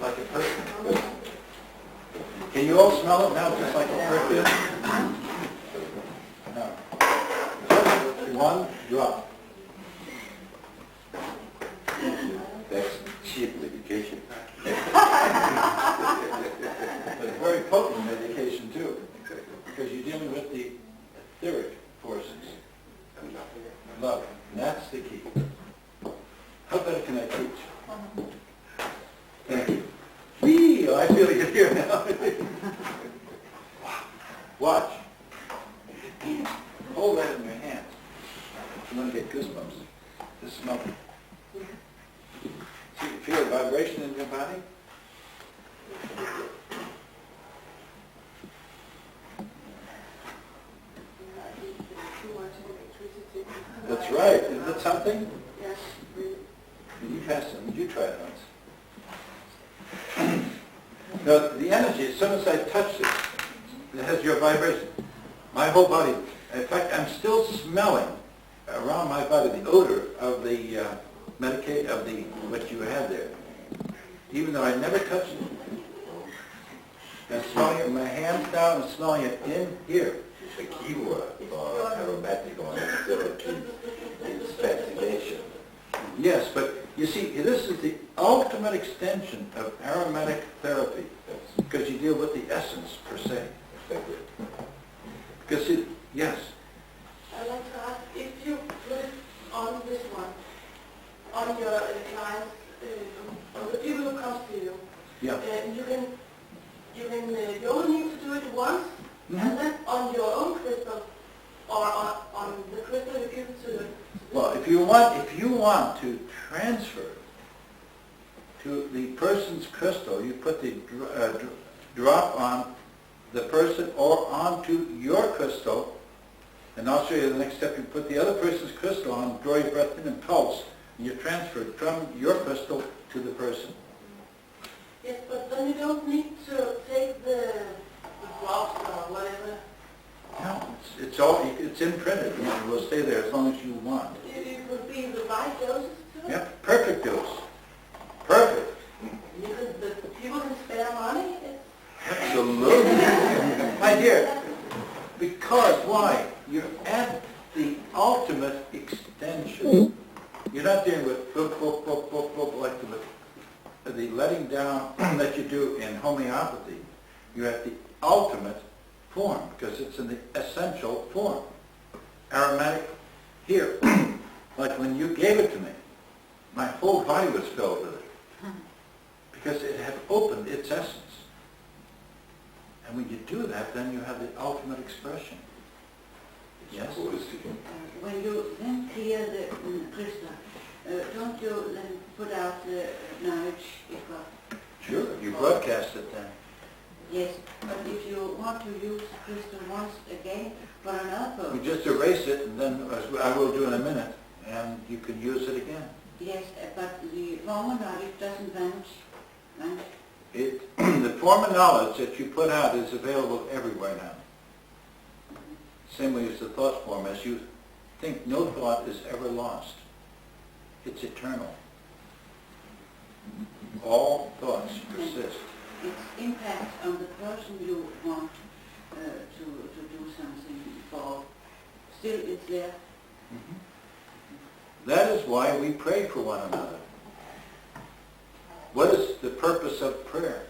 like a perfume. Can you all smell it now, just like a perfume? No. Just one drop. That's cheap medication. But it's very potent medication too, because you're dealing with the etheric forces. Love. And that's the key. How better can I teach? Thank you. Whee! I feel you here now. Watch. Hold that in your hands. You're going to get goosebumps. Just smell it. See, feel the vibration in your body? That's right. Isn't that something? Yes. You pass it. You try it once. Now, the energy, as soon as I touch it, it has your vibration. My whole body, in fact, I'm still smelling around my body the odor of the what you had there, even though I never touched it. I'm smelling it with my hands down and smelling it in here. The key word for aromatic oil therapy is fascination. Yes, but you see, this is the ultimate extension of aromatic therapy, because you deal with the essence per se. Because yes. I'd like to ask, if you put it on this one, on your clients, on the people who come to you, Yeah. you only need to do it once, and then on your own crystal, if you want to transfer to the person's crystal, you put the drop on the person or onto your crystal, and I'll show you the next step. You put the other person's crystal on, draw your breath in and pulse, and you transfer it from your crystal to the person. Yes, but then you don't need to take the drops or whatever. No, it's imprinted. It will stay there as long as you want. It would be the right doses too? Yep, perfect dose. Perfect. The people can spare money. Absolutely. My dear, because why? You're at the ultimate extension. You're not dealing with like the letting down that you do in homeopathy. You're at the ultimate form because it's in the essential form. Aromatic here. Like when you gave it to me, my whole body was filled with it because it had opened its essence. And when you do that, then you have the ultimate expression. Yes? When you then clear the crystal, don't you then put out the knowledge it got? Sure, you broadcast it then. Yes, but if you want to use the crystal once again for another You purpose. just erase it, and then, as I will do in a minute, and you can use it again. Yes, but the former knowledge doesn't vanish. The form of knowledge that you put out is available everywhere now. Same way as the thought form. As you think, no thought is ever lost. It's eternal. All thoughts persist. Its impact on the person you want to do something for, still it's there. That is why we pray for one another. What is the purpose of prayer?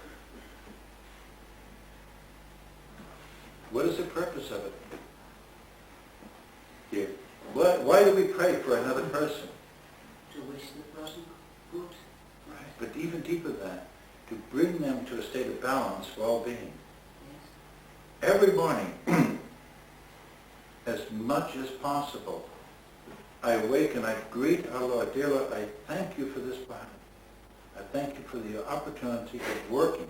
What is the purpose of it? Here. Why do we pray for another person? To wish the person good. Right. But even deeper than that, to bring them to a state of balance, well-being. Yes. Every morning, as much as possible, I awake and I greet our Lord. Dear Lord, I thank you for this body. I thank you for the opportunity of working.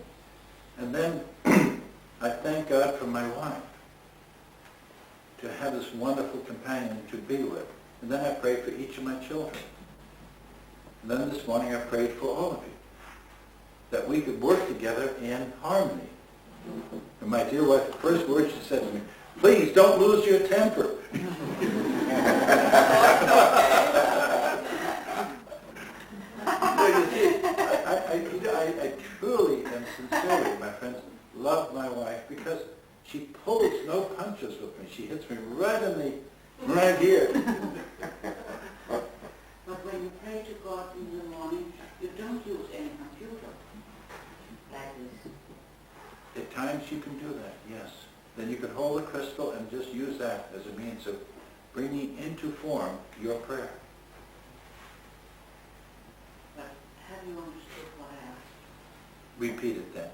And then I thank God for my wife, to have this wonderful companion to be with. And then I pray for each of my children. And then this morning I prayed for all of you, that we could work together in harmony. And my dear wife, the first word she said to me, please don't lose your temper. I truly and sincerely, my friends, love my wife because she pulls no punches with me. She hits me right in the right here. But when you pray to God in the morning, you don't use any computer like this. At times you can do that, yes. Then you can hold a crystal and just use that as a means of bringing into form your prayer. But have you understood what I asked? Repeat it then.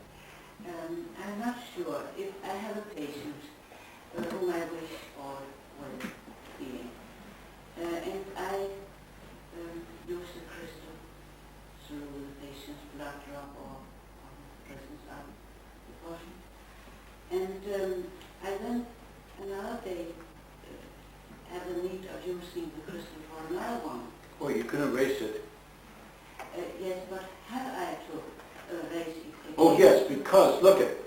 I'm not sure if I have a patient whom I wish for well-being, and I use the crystal through the patient's blood drop or presence out the portion. And I then another day have the need of using the crystal for another one. Or you can erase it. Yes, but have I to erase it? Oh yes, because look at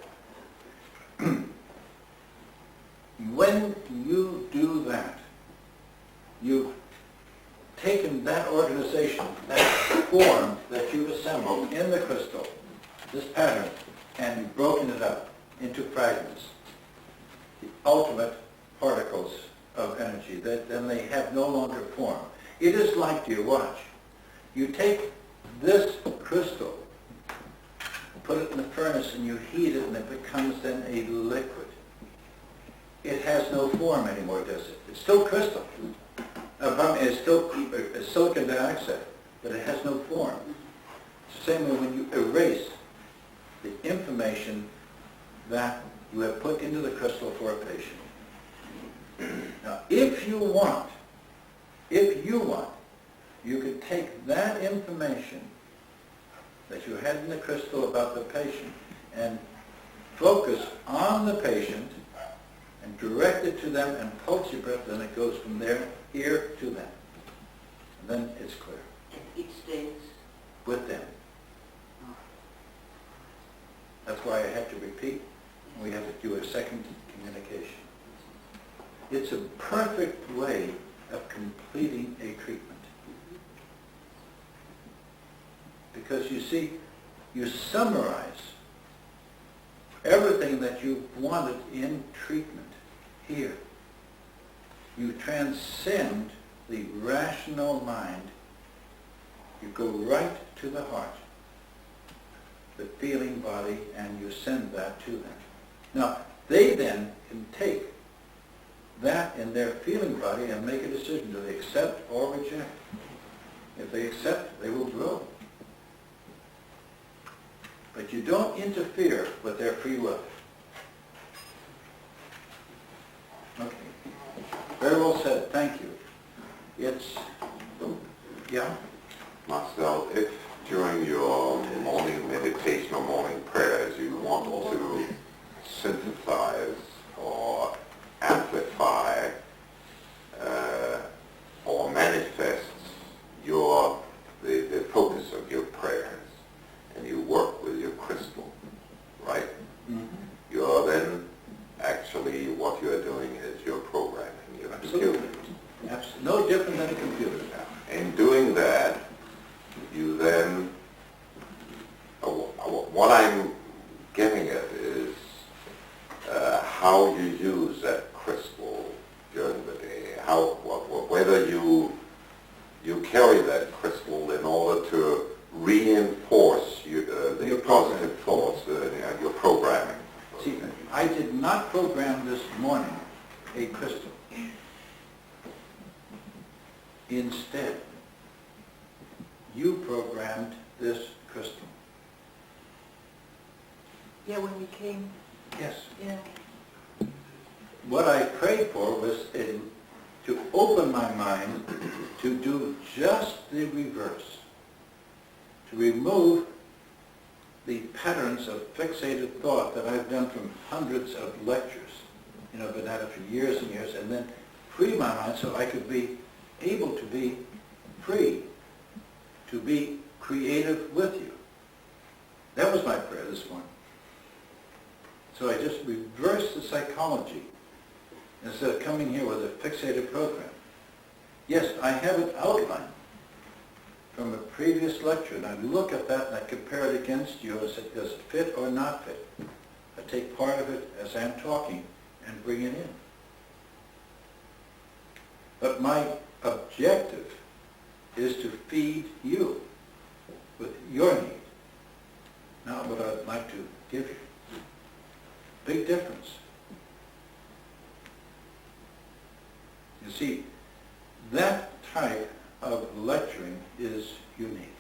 when you do that, you've taken that organization, that form that you've assembled in the crystal, this pattern, and you've broken it up into fragments, the ultimate particles of energy, that then they have no longer form. It is like, dear, watch. You take this crystal, put it in the furnace and you heat it and it becomes then a liquid. It has no form anymore, does it? It's still crystal. It's still silicon dioxide, but it has no form. It's the same way when you erase the information that you have put into the crystal for a patient. Now, if you want you could take that information that you had in the crystal about the patient and focus on the patient and direct it to them and pulse your breath, then it goes from there, here to them. And then it's clear. And it stays. With them. That's why I had to repeat, and we have to do a second communication. It's a perfect way of completing a treatment. Because you see, you summarize everything that you wanted in treatment here. You transcend the rational mind. You go right to the heart, the feeling body, and you send that to them. Now, they then can take that in their feeling body and make a decision. Do they accept or reject? If they accept, they will grow. But you don't interfere with their free will. Okay. Very well said. Thank you. It's, yeah? Marcel, if during your morning meditation or morning prayers you want to synthesize or amplify or manifest the focus of your prayers, and you work with your crystal, right? Mm-hmm. You're then actually, what you're doing is you're programming. You're Absolutely. No different than a computer. In doing that, you then, what I'm getting at is how you use that crystal during the day, whether you carry that crystal in order to reinforce the positive thoughts, your programming. See, I did not program this morning a crystal. Instead, you programmed this crystal. Yeah, when we came. Yes. Yeah. What I prayed for was to open my mind to do just the reverse. To remove the patterns of fixated thought that I've done from hundreds of lectures. I've been at it for years and years, and then free my mind so I could be able to be free, to be creative with you. That was my prayer this morning. So I just reversed the psychology instead of coming here with a fixated program. Yes, I have it outlined from a previous lecture, and I look at that and I compare it against you and say, does it fit or not fit? I take part of it as I'm talking and bring it in. But my objective is to feed you with your need, not what I'd like to give you. Big difference. You see, that type of lecturing is unique.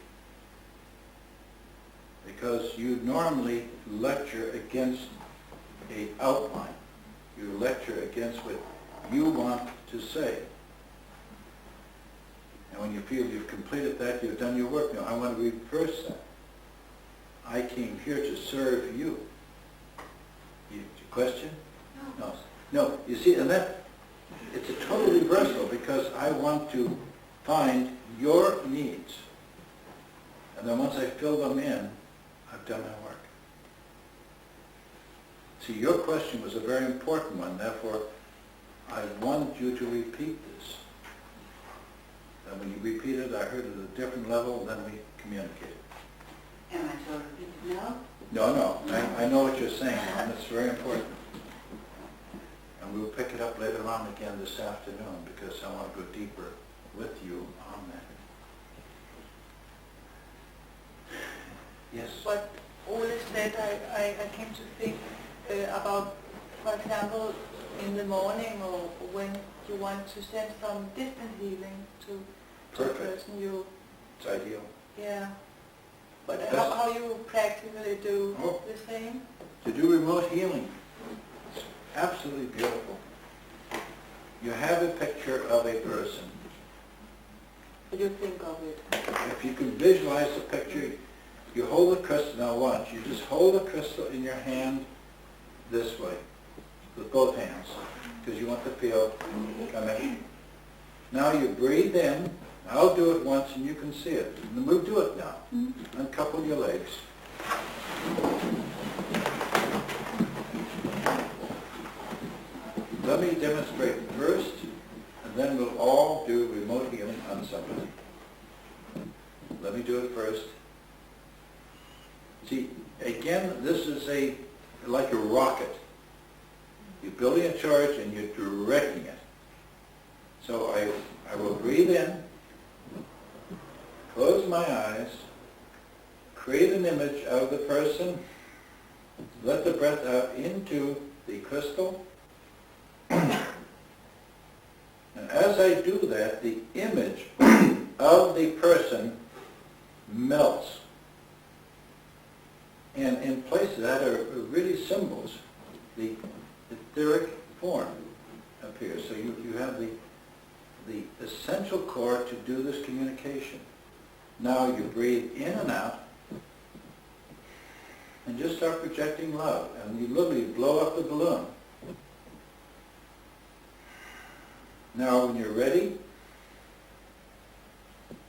Because you normally lecture against an outline. You lecture against what you want to say. And when you feel you've completed that, you've done your work. Now, I want to reverse that. I came here to serve you. Question? No. No. You see, and that, it's a total reversal because I want to find your needs. And then once I fill them in, I've done my work. See, your question was a very important one. Therefore, I wanted you to repeat this. And when you repeated, I heard it at a different level, and then we communicated. Am I to repeat it now? No. I know what you're saying, and it's very important. And we will pick it up later on again this afternoon because I want to go deeper with you on that. Yes. But Ole said, I came to think about, for example, in the morning or when you want to send some distant healing to the person you... It's ideal. Yeah. But how you practically do the same? To do remote healing, it's absolutely beautiful. You have a picture of a person What do you think of it? If you can visualize the picture, you hold the crystal, now watch, you just hold the crystal in your hand this way, with both hands, because you want the feel come in. Now you breathe in, I'll do it once and you can see it. And we'll do it now. Uncouple your legs. Let me demonstrate first, and then we'll all do remote healing on somebody. Let me do it first. See, again, this is like a rocket. You're building a charge and you're directing it. So I will breathe in, close my eyes, create an image of the person, let the breath out into the crystal. And as I do that, the image of the person melts. And in place of that are really symbols. The etheric form appears. So you have the essential core to do this communication. Now you breathe in and out and just start projecting love. And you literally blow up the balloon. Now when you're ready,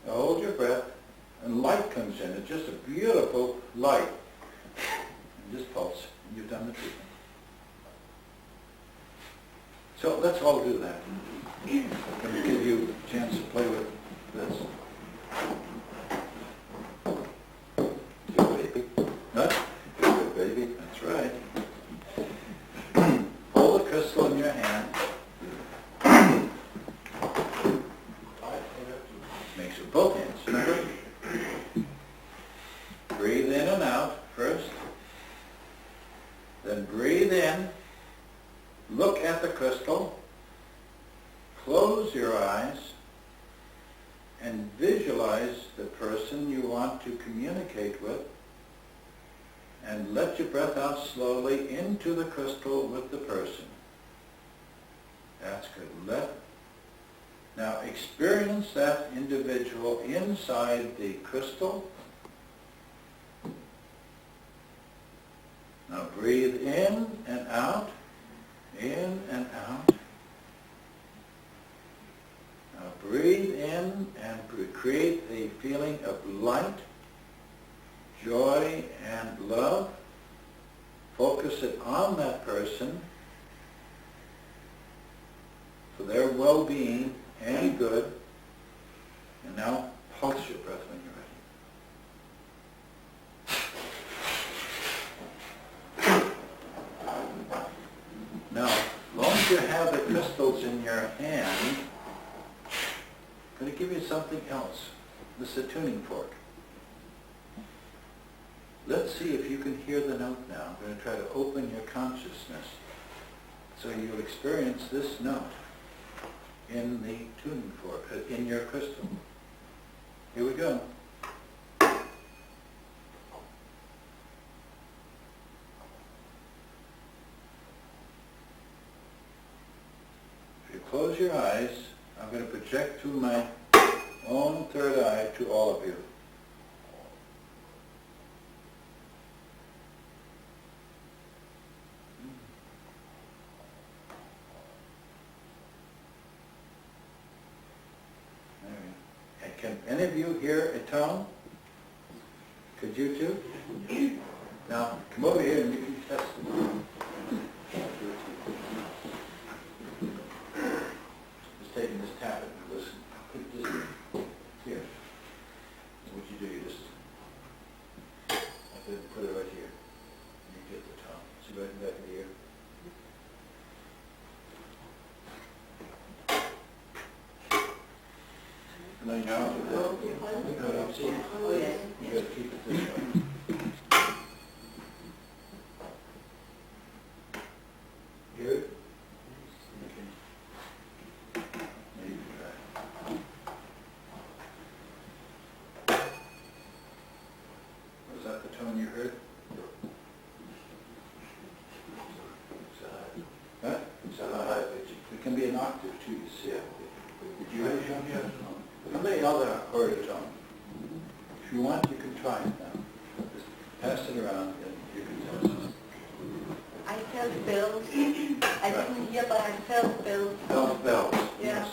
hold your breath and light comes in. It's just a beautiful light. And just pulse. And you've done the treatment. So let's all do that. Let me give you a chance to play with this. Good baby. Huh? Good baby. That's right. Hold the crystal in your hand. Makes it both hands. Remember? Breathe in and out first. Then breathe in. Look at the crystal. Close your eyes and visualize the person you want to communicate with, and let your breath out slowly into the crystal with the person. That's good. Now experience that individual inside the crystal. Now breathe in and out, in and out. Now breathe in and create a feeling of light, joy, and love. Focus it on that person for their well-being and good. And now pulse your breath when you're ready. Now, as long as you have the crystals in your hand, I'm going to give you something else. This is a tuning fork. Let's see if you can hear the note now. I'm going to try to open your consciousness so you'll experience this note in the tuning fork, in your crystal. Here we go. If you close your eyes, I'm going to project through my own third eye to all of you. Can any of you hear a tone? Could you too? Now, come over here and you can test it. Just taking this tap it and listen. Put this here. And what you do, you just put it right here. And you get the tone. See right in the back of the ear? No, you know, see, you got to keep it this way. Hear it? Okay. Maybe try. Was that the tone you heard? Huh? It's a high pitch. It can be an octave too, you see. Did you hear it? On the other horizon, if you want, you can try it now. Just pass it around and you can tell us. I felt bells. I didn't hear, but I felt bells. Bells. Yeah. Yes.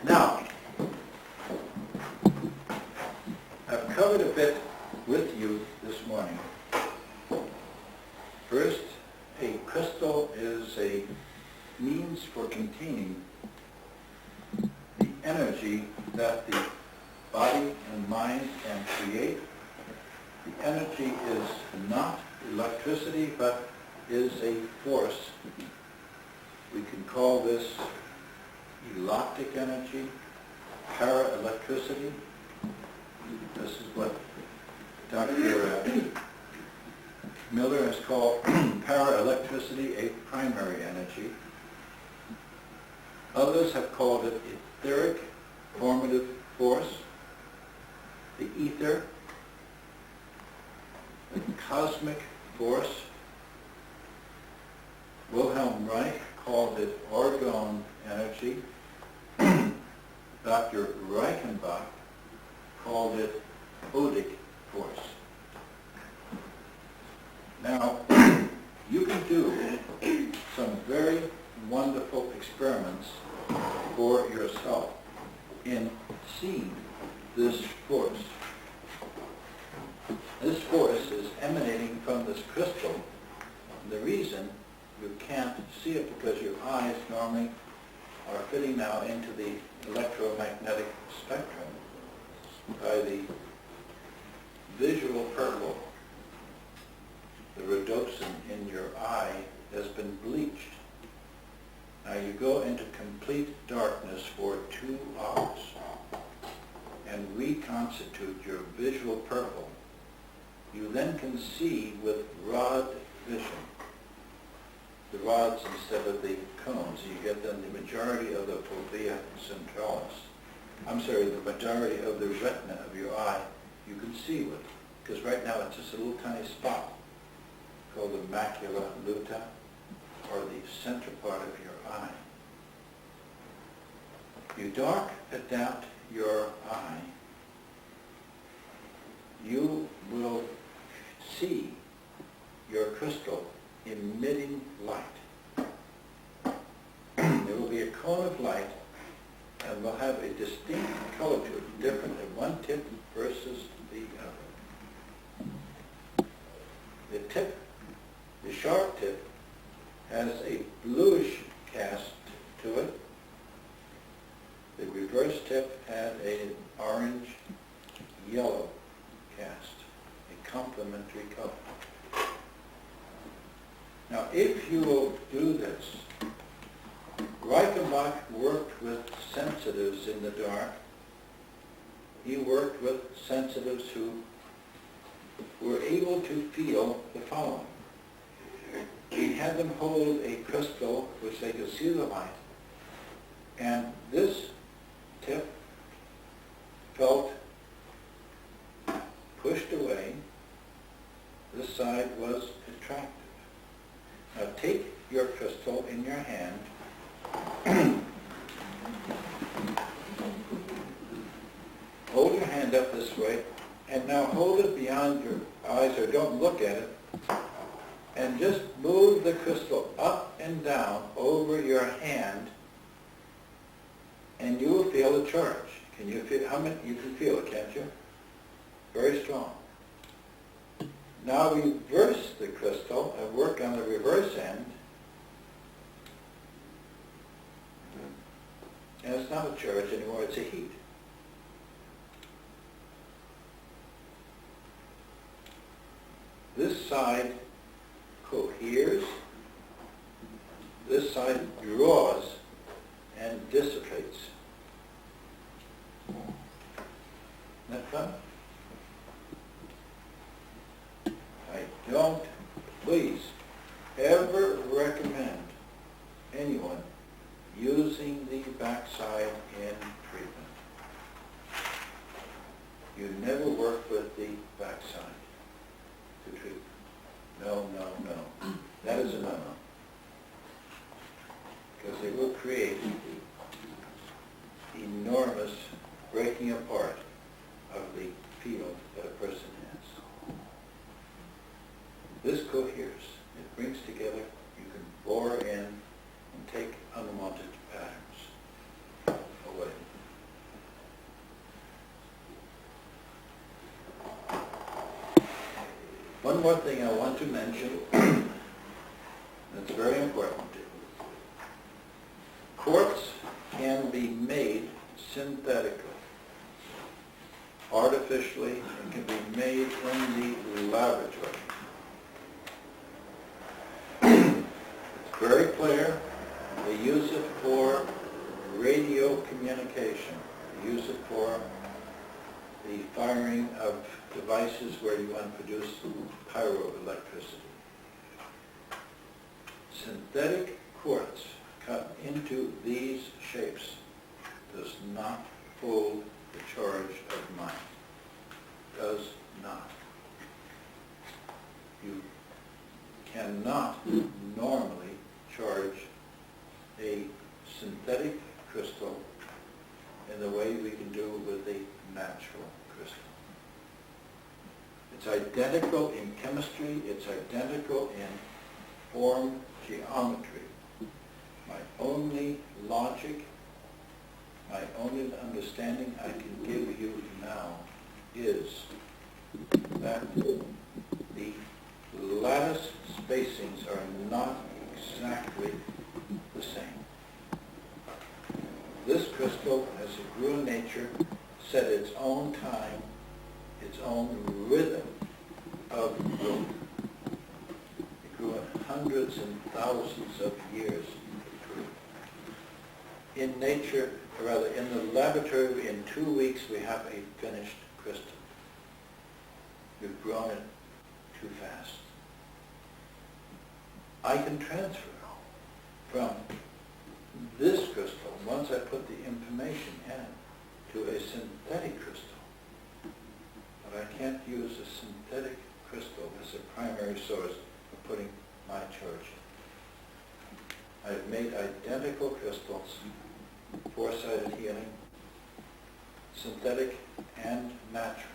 Now, I've covered a bit with you this morning. First, a crystal is a means for containing the energy that the body and mind can create. The energy is not electricity, but is a force. We can call this electric energy, para-electricity. This is what Dr. Miller has called para-electricity a primary energy. Others have called it etheric, formative force, the ether, the cosmic force. Wilhelm Reich called it orgone energy. Dr. Reichenbach called it odic force. Now, you can do some very wonderful experiments for yourself in seeing this force. This force is emanating from this crystal. And the reason you can't see it because your eyes normally are fitting now into the electromagnetic spectrum by the visual purple. The rhodopsin in your eye has been bleached. Now you go into complete darkness for 2 hours and reconstitute your visual purple. You then can see with rod vision. The rods instead of the cones. You get then the majority of the fovea centralis. I'm sorry, the majority of the retina of your eye you can see with. Because right now it's just a little tiny spot called the macula luta, or the center part of your eye. You dark adapt your eye, you will see your crystal emitting light. There will be a cone of light and will have a distinct color to it, different at one tip versus the other. The tip, the sharp tip, has a bluish cast to it. The reverse tip had an orange-yellow cast, a complementary color. Now, if you will do this, Reichenbach worked with sensitives in the dark. He worked with sensitives who were able to feel the following. He had them hold a crystal which they could see the light, and this tip felt pushed away. This side was attractive. Now take your crystal in your hand, hold your hand up this way, and now hold it beyond your eyes, or don't look at it, and just move the crystal up and down over your hand, and you will feel a charge. Can you feel how many? You can feel it, can't you? Very strong. Now reverse the crystal and work on the reverse end. And it's not a charge anymore, it's a heat. This side coheres, this side draws and dissipates. Isn't that fun? I don't, please, ever recommend anyone using the backside in treatment. You never work with the backside to treat. No, no, no. That is a no-no. because they will create enormous breaking apart of the field that a person has. This coheres. It brings together, you can bore in and take unwanted patterns away. One more thing I want to mention that's very important. Quartz can be made synthetically, artificially, and can be made in the laboratory. It's very clear. They use it for radio communication. They use it for the firing of devices where you want to produce pyroelectricity. Synthetic quartz cut into these shapes does not hold the charge of mind. Does not. You cannot normally charge a synthetic crystal in the way we can do with a natural crystal. It's identical in chemistry, it's identical in form geometry. My only logic, my only understanding I can give you now is that the lattice spacings are not exactly the same. This crystal, as it grew in nature, set its own time, its own rhythm of growth. It grew in hundreds and thousands of years. In nature, or rather in the laboratory, in 2 weeks we have a finished crystal. We've grown it too fast. I can transfer from this crystal, once I put the information in, to a synthetic crystal. But I can't use a synthetic crystal as a primary source for putting my charge in. I've made identical crystals, four-sided healing, synthetic and natural.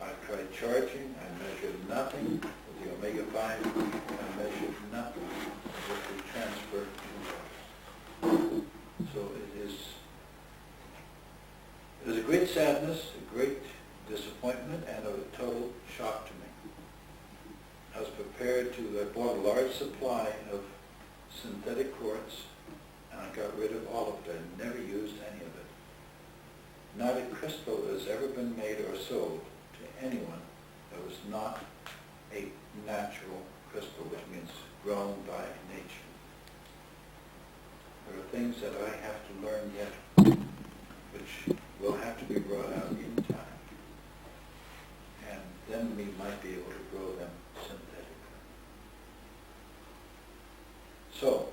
I've tried charging, I measured nothing. With the omega-5, I measured nothing with the transfer to. So it is a great sadness, a great disappointment, and a total shock to me. I was prepared to, I bought a large supply of synthetic quartz, and I got rid of all of it. I never used any of it. Not a crystal has ever been made or sold to anyone that was not a natural crystal, which means grown by nature. There are things that I have to learn yet, which will have to be brought out in time. And then we might be able to grow them synthetically. So,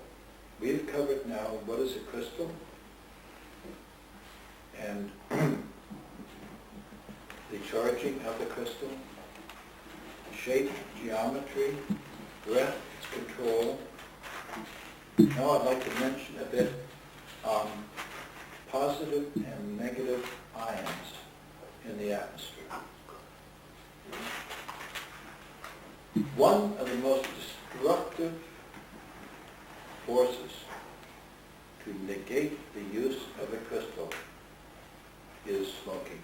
we've covered now what is a crystal, and the charging of the crystal, shape, geometry, breath, control. Now I'd like to mention a bit on positive and negative ions in the atmosphere. One of the most destructive forces to negate the use of a crystal is smoking.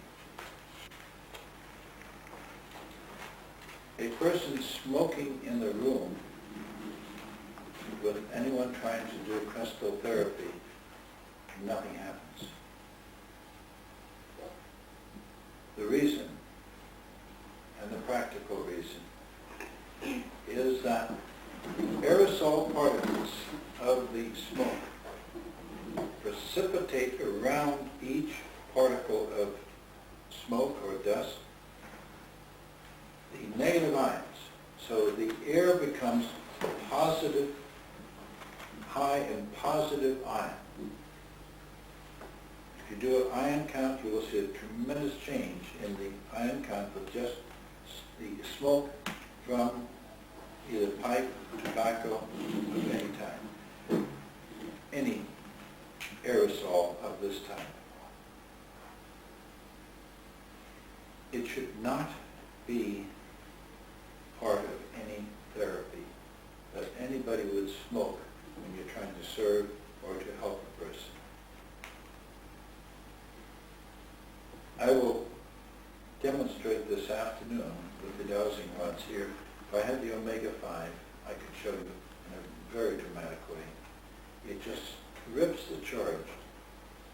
A person smoking in the room with anyone trying to do crystal therapy, nothing happens. The reason, and the practical reason, is that aerosol particles of the smoke precipitate around each particle of smoke or dust the negative ions. So the air becomes positive, high in positive ion. If you do an ion count, you will see a tremendous change in the ion count with just the smoke from either pipe, tobacco, of any type. this type. It should not be part of any therapy that anybody would smoke when you're trying to serve or to help a person. I will demonstrate this afternoon with the dowsing rods here. If I had the omega-5, I could show you in a very dramatic way. It just rips the charge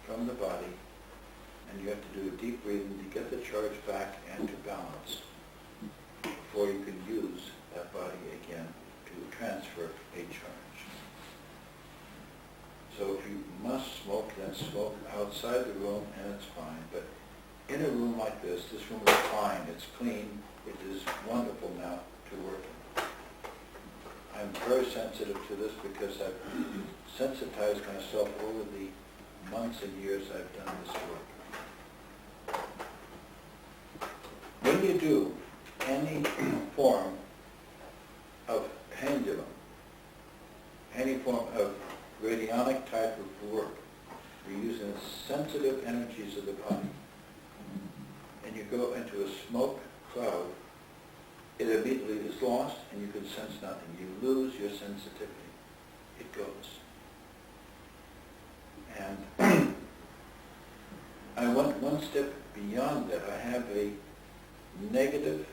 from the body, and you have to do a deep breathing to get the charge back and to balance before you can use that body again to transfer a charge. So if you must smoke, then smoke outside the room and it's fine. But in a room like this room is fine, it's clean, it is wonderful now to work in. I'm very sensitive to this because I've sensitized myself over the months and years I've done this work. When you do any form of pendulum, any form of radionic type of work, you're using the sensitive energies of the body, and you go into a smoke cloud, it immediately is lost and you can sense nothing. You lose your sensitivity. It goes. And I went one step beyond that. I have a negative,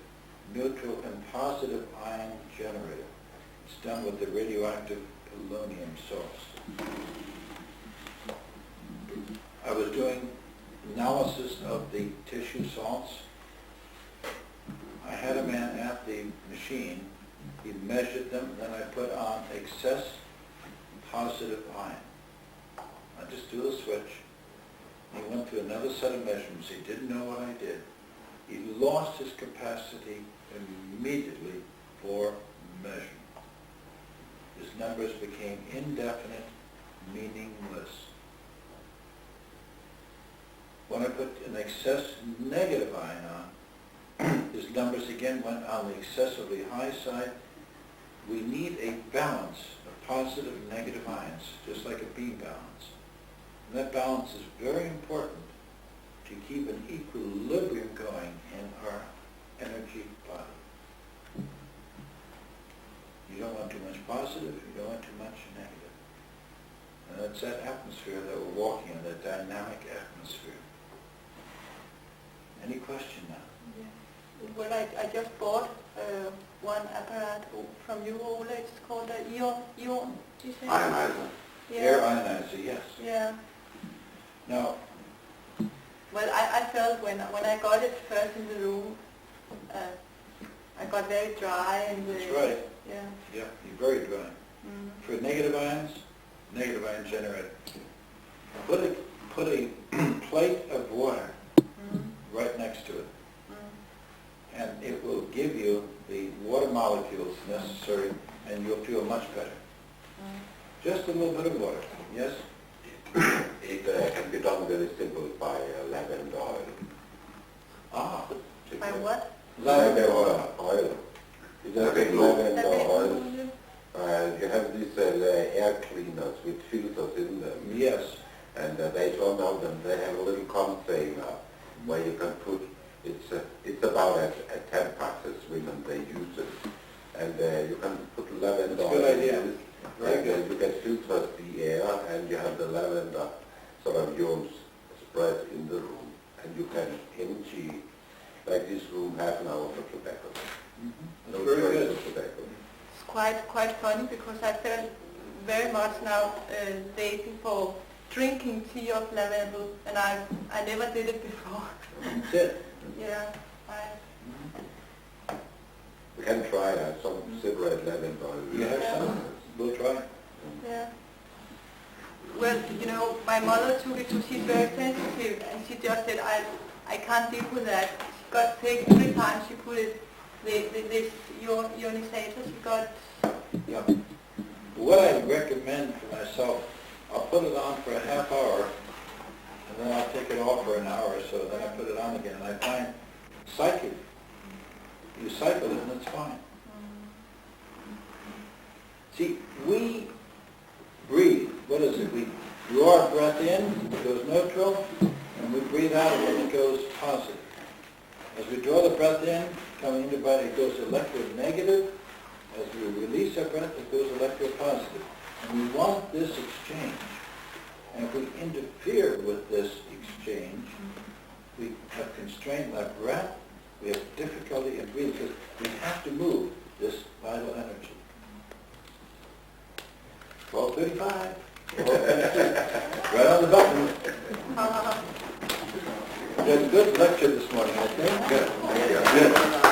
neutral, and positive ion generator. It's done with the radioactive polonium source. I was doing analysis of the tissue salts. I had a man at the machine. He measured them, then I put on excess positive ion. I just do the switch. He went through another set of measurements. He didn't know what I did. He lost his capacity immediately for measurement. His numbers became indefinite, meaningless. When I put an excess negative ion on, his numbers again went on the excessively high side. We need a balance of positive and negative ions, just like a beam balance. And that balance is very important to keep an equilibrium going in our energy body. You don't want too much positive, you don't want too much negative. And it's that atmosphere that we're walking in, that dynamic atmosphere. Any question now? Yeah. Well, I just bought one apparat from you, Ole. It's called the Ion, do you say? Ionizer. Yeah. Air ionizer, yes. Yeah. Now, Well, I felt when I got it first in the room, I got very dry and that's right. Yeah. Yeah, you're very dry. Mm. For negative ion generator. Put a plate of water right next to it, and it will give you the water molecules necessary, and you'll feel much better. Just a little bit of water, yes? It can be done very simple by lavender oil. Ah, By what? lavender Lavender oil. oil. You just take lavender oil, and you have these air cleaners with filters in them. Yes. And they turn out and they have a little container where you can put, it's about at 10 passes when they use it. And you can put lavender That's a good oil idea. in it. Very And good. you can filter the air and you have the lavender sort of ions spread in the room. And you can empty, like this room, half an hour for tobacco. That's very trace good. of tobacco. It's quite funny because I felt very much now lately for drinking tea of lavender, and I never did it before. That's it. Yeah. We can try some separate lavender oil. You have some? We'll try. Yeah. Well, you know, my mother took it, so she's very sensitive, and she just said, I can't deal with that. She got sick every time she put it, this ionizer, she got... Yeah. What I recommend for myself, I'll put it on for a half hour, and then I'll take it off for an hour or so, then I put it on again, and I find cycling. You cycle it and it's fine. See, we breathe. What is it? draw our breath in, it goes neutral, and we breathe out when it goes positive. As we draw the breath in, coming into the body, it goes electronegative. As we release our breath, it goes electropositive. And we want this exchange. And if we interfere with this exchange, we have constraint in our breath, we have difficulty in breathing, because we have to move this vital energy. 12:35. 12:32. Right on the button. We had a good lecture this morning, I think. Good. Good.